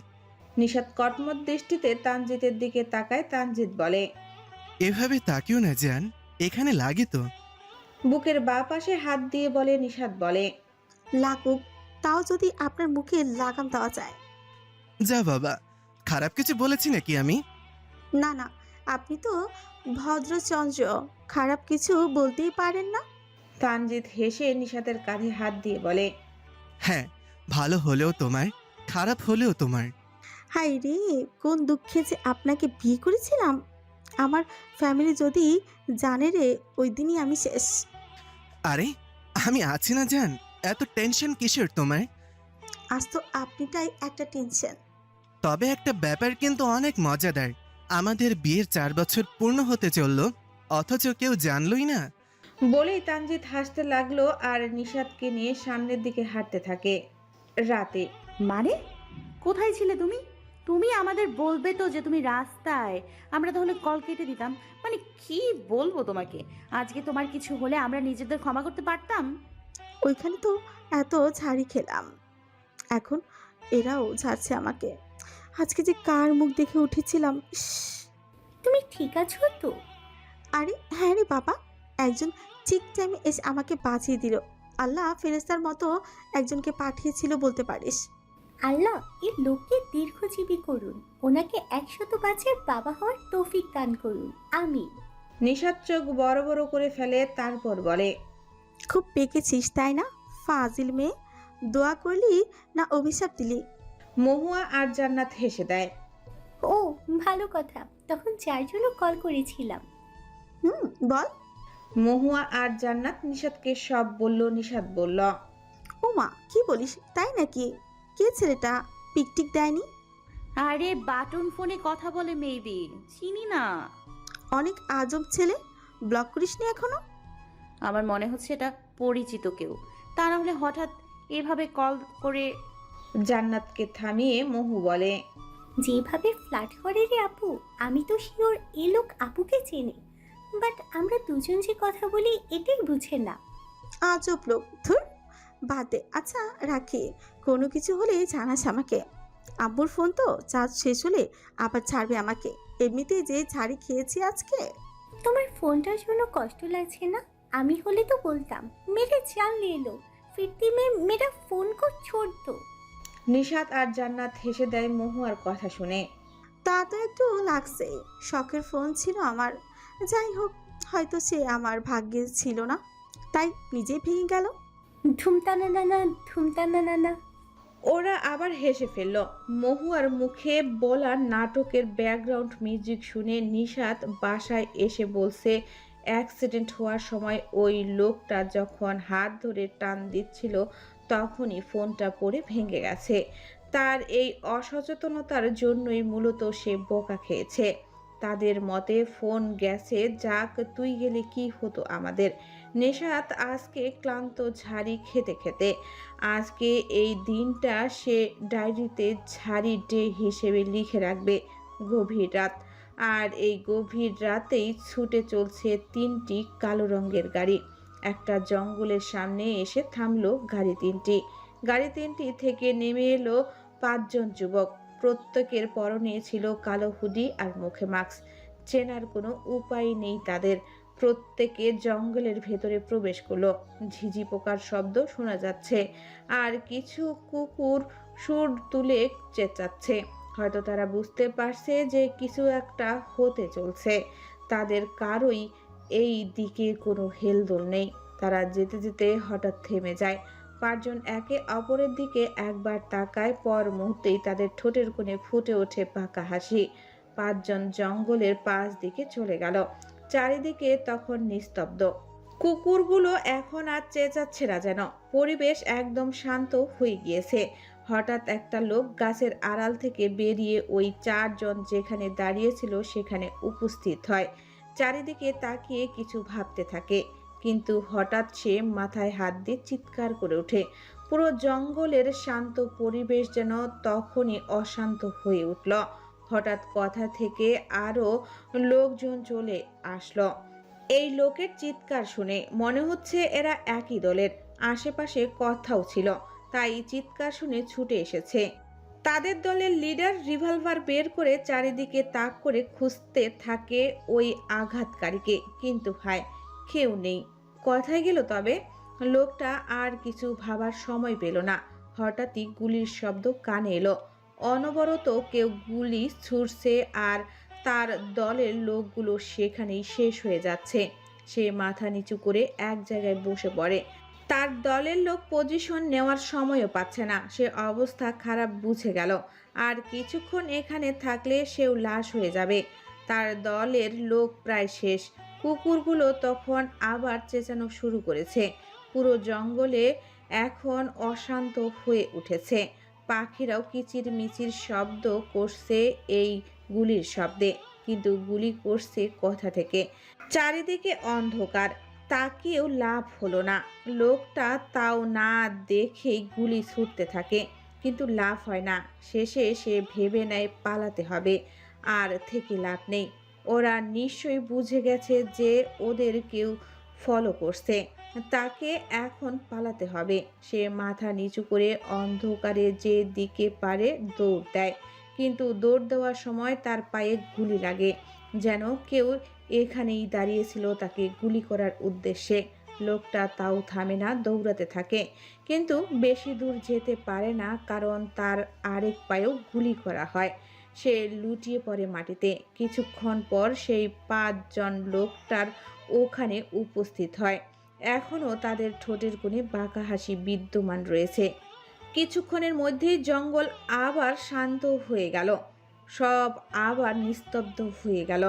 নিশাত কটমট দৃষ্টিতে তানজিতের দিকে তাকায়। তানজিৎ বলে, এভাবে তাকিও না জান, এখানে লাগে তো। বুকের বাঁ পাশে হাত দিয়ে বলে। নিশাত বলে, লাগুক, তাও যদি আপনার মুখে লাগাম দেওয়া যায়। যা বাবা, খারাপ কিছু বলেছি নাকি আমি? না না, আপনি তো ভদ্রচন্দ্র, খারাপ কিছু বলতেই পারেন না। তানজিৎ হেসে নিশাতের কাঁধে হাত দিয়ে বলে, হ্যাঁ, ভালো হলেও তোমার, খারাপ হলেও তোমার। হাই রে, কোন দুঃখে যে আপনাকে বিয়ে করেছিলাম। আমার ফ্যামিলি যদি জানে রে, ওই দিনই আমি শেষ। আরে আমি আছি না জান, এত টেনশন কিসের তোমার? আজ তো আপনিটাই একটা টেনশন। তবে একটা ব্যাপার কিন্তু অনেক মজাদার, আমাদের বিয়ের 4 বছর পূর্ণ হতে চললো, অথচ কেউ জানলই না। বলেই তানজিৎ হাসতে লাগলো আর নিশাতকে নিয়ে সামনের দিকে হাঁটতে থাকে। রাতে মানে কোথায় ছিলে তুমি? তুমি আমাদের বলবে তো যে তুমি রাস্তায়, আমরা তাহলে কল কেটে দিতাম। মানে কি বলবো তোমাকে, আজকে তোমার কিছু হলে আমরা নিজেদের ক্ষমা করতে পারতাম। ওইখানে তো এত ঝাড়ি খেলাম, এখন এরাও ঝাড়ছে আমাকে। আজকে যে কার মুখ দেখে উঠেছিলাম, ইস। তুমি ঠিক আছো তো? আরে হ্যাঁ রে বাবা, একজন ঠিক টাইমে এসে আমাকে বাঁচিয়ে দিল। আল্লাহ ফেরেস্তার মতো একজনকে পাঠিয়েছিল বলতে পারিস। আল্লাহ এই লোককে দীর্ঘজীবী করুন, ওনাকে 100 বাচ্চার বাবা হওয়ার তৌফিক দান করুন, আমিন। নিশাত চোখ বড় বড় করে ফেলে, তারপর বলে, খুব পেকেছিস তাই না ফাজিল মেয়ে? দোয়া করলি না অভিশাপ দিলি? মহুয়া আর জান্নাত হেসে দেয়। ও ভালো কথা, তখন যার জন্য কল করেছিলাম। বল। মহুয়া আর জান্নাত নিশাতকে সব বলল। নিশাত বলল, ও মা, কি বলিস, তাই নাকি? কে ছেলেটা, পিকটিক দেয়নি? আরে বাটন ফোনে কথা বলে মেবি, চিনি না। অনেক আজব ছেলে, ব্লক করিসনি এখনো? আমার মনে হচ্ছে এটা পরিচিত কেউ, তা না হলে হঠাৎ এভাবে কল করে। জান্নাতকে থামিয়ে মহু বলে, যেভাবে ফ্ল্যাট করে রে আপু, আমি তো শিওর এ লোক আপুকে চেনে, বাট আমরা দুজন যে কথা বলি এটাই বুঝে না। আজব লোক, ধুর, বাদ দে। আচ্ছা রাখি, কোনো কিছু হলে জানাস আমাকে। আব্বুর ফোন তো, চার্জ শেষ হলে আবার ছাড়বে আমাকে। এমনিতেই যে ঝাড়ি খেয়েছি আজকে। তোমার ফোনটার জন্য কষ্ট লাগছে না? আমি হলে তো বলতাম মেরে চাল ले लो, फिरती में मेरा फोन को छोड़ दो। নিশাত আর জান্নাত হেসে দেয় মহুয়ার কথা শুনে। তা তো একটু লাগছে, শখের ফোন ছিল আমার। যাই হোক, হয়তো সে আমার ভাগ্যে ছিল না, তাই নিজেই ভেঙে গেল। ধুমতা না না না, ধুমতা না না না। ওরা আবার হেসে ফেলল। মহুয়ার মুখে বলা নাটকের ব্যাকগ্রাউন্ড মিউজিক শুনে নিশাত বাসায় এসে বলছে, অ্যাক্সিডেন্ট হওয়ার সময় ওই লোকটা যখন হাত ধরে টান দিচ্ছিল তখনই ফোনটা পড়ে ভেঙে গেছে। তার এই অসচেতনতার জন্যই মূলত সে বোকা খেয়েছে। তাদের মতে ফোন গেছে, যাক তুই গেলে কি হতো আমাদের। নেশাত আজকে ক্লান্ত ঝাড়ি খেতে খেতে, আজকে এই দিনটা সে ডায়েরিতে ঝাড়ি ডে হিসেবে লিখে রাখবে। গভীর রাত, আর এই গভীর রাতেই ছুটে চলছে 3টি কালো রঙের গাড়ি। একটা জঙ্গলের সামনে এসে থামলো গাড়ি তিনটি থেকে নেমে এলো 5 জন যুবক। প্রত্যেকের পরনে ছিল কালো হুডি আর মুখে মাস্ক। চেনার কোনো উপায় নেই তাদের। প্রত্যেকে জঙ্গলের ভেতরে প্রবেশ করলো। ঝিঝি পোকার শব্দ শোনা যাচ্ছে, আর কিছু কুকুর সুর তুলে চেঁচাচ্ছে। হয়তো তারা বুঝতে পারছে যে কিছু একটা হতে চলছে। তাদের কারোই এই দিকে কোনো হেলদোল নেই। তারা যেতে যেতে হঠাৎ থেমে যায়। পাঁচজন একে অপরের দিকে একবার তাকায়, পর মুহূর্তেই তাদের ঠোঁটের কোণে ফুটে ওঠে বাঁকা হাসি। পাঁচজন জঙ্গলের পাশ দিকে চলে গেল। চারিদিকে তখন নিস্তব্ধ। কুকুরগুলো এখন আর চেঁচাচ্ছে না যেন। পরিবেশ একদম শান্ত হয়ে গিয়েছে। হঠাৎ একটা লোক গাছের আড়াল থেকে বেরিয়ে ওই চারজন যেখানে দাঁড়িয়েছিল সেখানে উপস্থিত হয়। চারিদিকে তাকিয়ে কিছু ভাবতে থাকে, কিন্তু হঠাৎ সে মাথায় হাত দিয়ে চিৎকার করে ওঠে। পুরো জঙ্গলের শান্ত পরিবেশ যেন তখনই অশান্ত হয়ে উঠল। হঠাৎ কথা থেকে আরো লোকজন চলে আসলো। এই লোকের চিৎকার শুনে মনে হচ্ছে এরা একই দলের। আশেপাশে কথাও ছিল, তাই চিৎকার শুনে ছুটে এসেছে। তাদের দলের লিডার রিভলভার বের করে চারিদিকে তাক করে খুঁজতে থাকে ওই আঘাতকারীকে, কিন্তু ভাই কেউ নেই। কোথায় গেল তবে? লোকটা আর কিছু ভাবার সময় পেল না। হঠাৎই গুলির শব্দ কানে এলো। অনবরত কেউ গুলি ছুড়ছে আর তার দলের লোকগুলো সেখানেই শেষ হয়ে যাচ্ছে। সে মাথা নিচু করে এক জায়গায় বসে পড়ে। তার দলের লোক পজিশন নেওয়ার সময়ও পাচ্ছে না। সে অবস্থা খারাপ বুঝে গেল। আর কিছুক্ষণ এখানে থাকলে সেও লাশ হয়ে যাবে। তার দলের লোক প্রায় শেষ। কুকুরগুলো তখন আবার চেঁচানো শুরু করেছে। পুরো জঙ্গলে এখন অশান্ত হয়ে উঠেছে। পাখিরাও কিচিরমিচির শব্দ করছে এই গুলির শব্দে, কিন্তু গুলি করছে কোথা থেকে? চারিদিকে অন্ধকার, তাকিয়েও লাভ হলো না। লোকটা তাও না দেখেই গুলি ছুটতে থাকে, কিন্তু লাভ হয় না। শেষে সে ভেবে নেয় পালাতে হবে, আর থেকে লাভ নেই। ওরা নিশ্চয়ই বুঝে গেছে যে ওদের কেউ ফলো করছে, তাকে এখন পালাতে হবে। সে মাথা নিচু করে অন্ধকারে যে দিকে পারে দৌড় দেয়, কিন্তু দৌড় দেওয়ার সময় তার পায়ে গুলি লাগে, যেন কেউ এখানেই দাঁড়িয়েছিল তাকে গুলি করার উদ্দেশ্যে। লোকটা তাও থামে না, দৌড়াতে থাকে, কিন্তু বেশি দূর যেতে পারে না, কারণ তার আরেক পায়েও গুলি করা হয়। সে লুটিয়ে পড়ে মাটিতে। কিছুক্ষণ পর সেই পাঁচজন লোকটার ওখানে উপস্থিত হয়। এখনও তাদের ঠোঁটের কোণে বাঁকা হাসি বিদ্যমান রয়েছে। কিছুক্ষণের মধ্যেই জঙ্গল আবার শান্ত হয়ে গেল। সব আবার নিস্তব্ধ হয়ে গেল।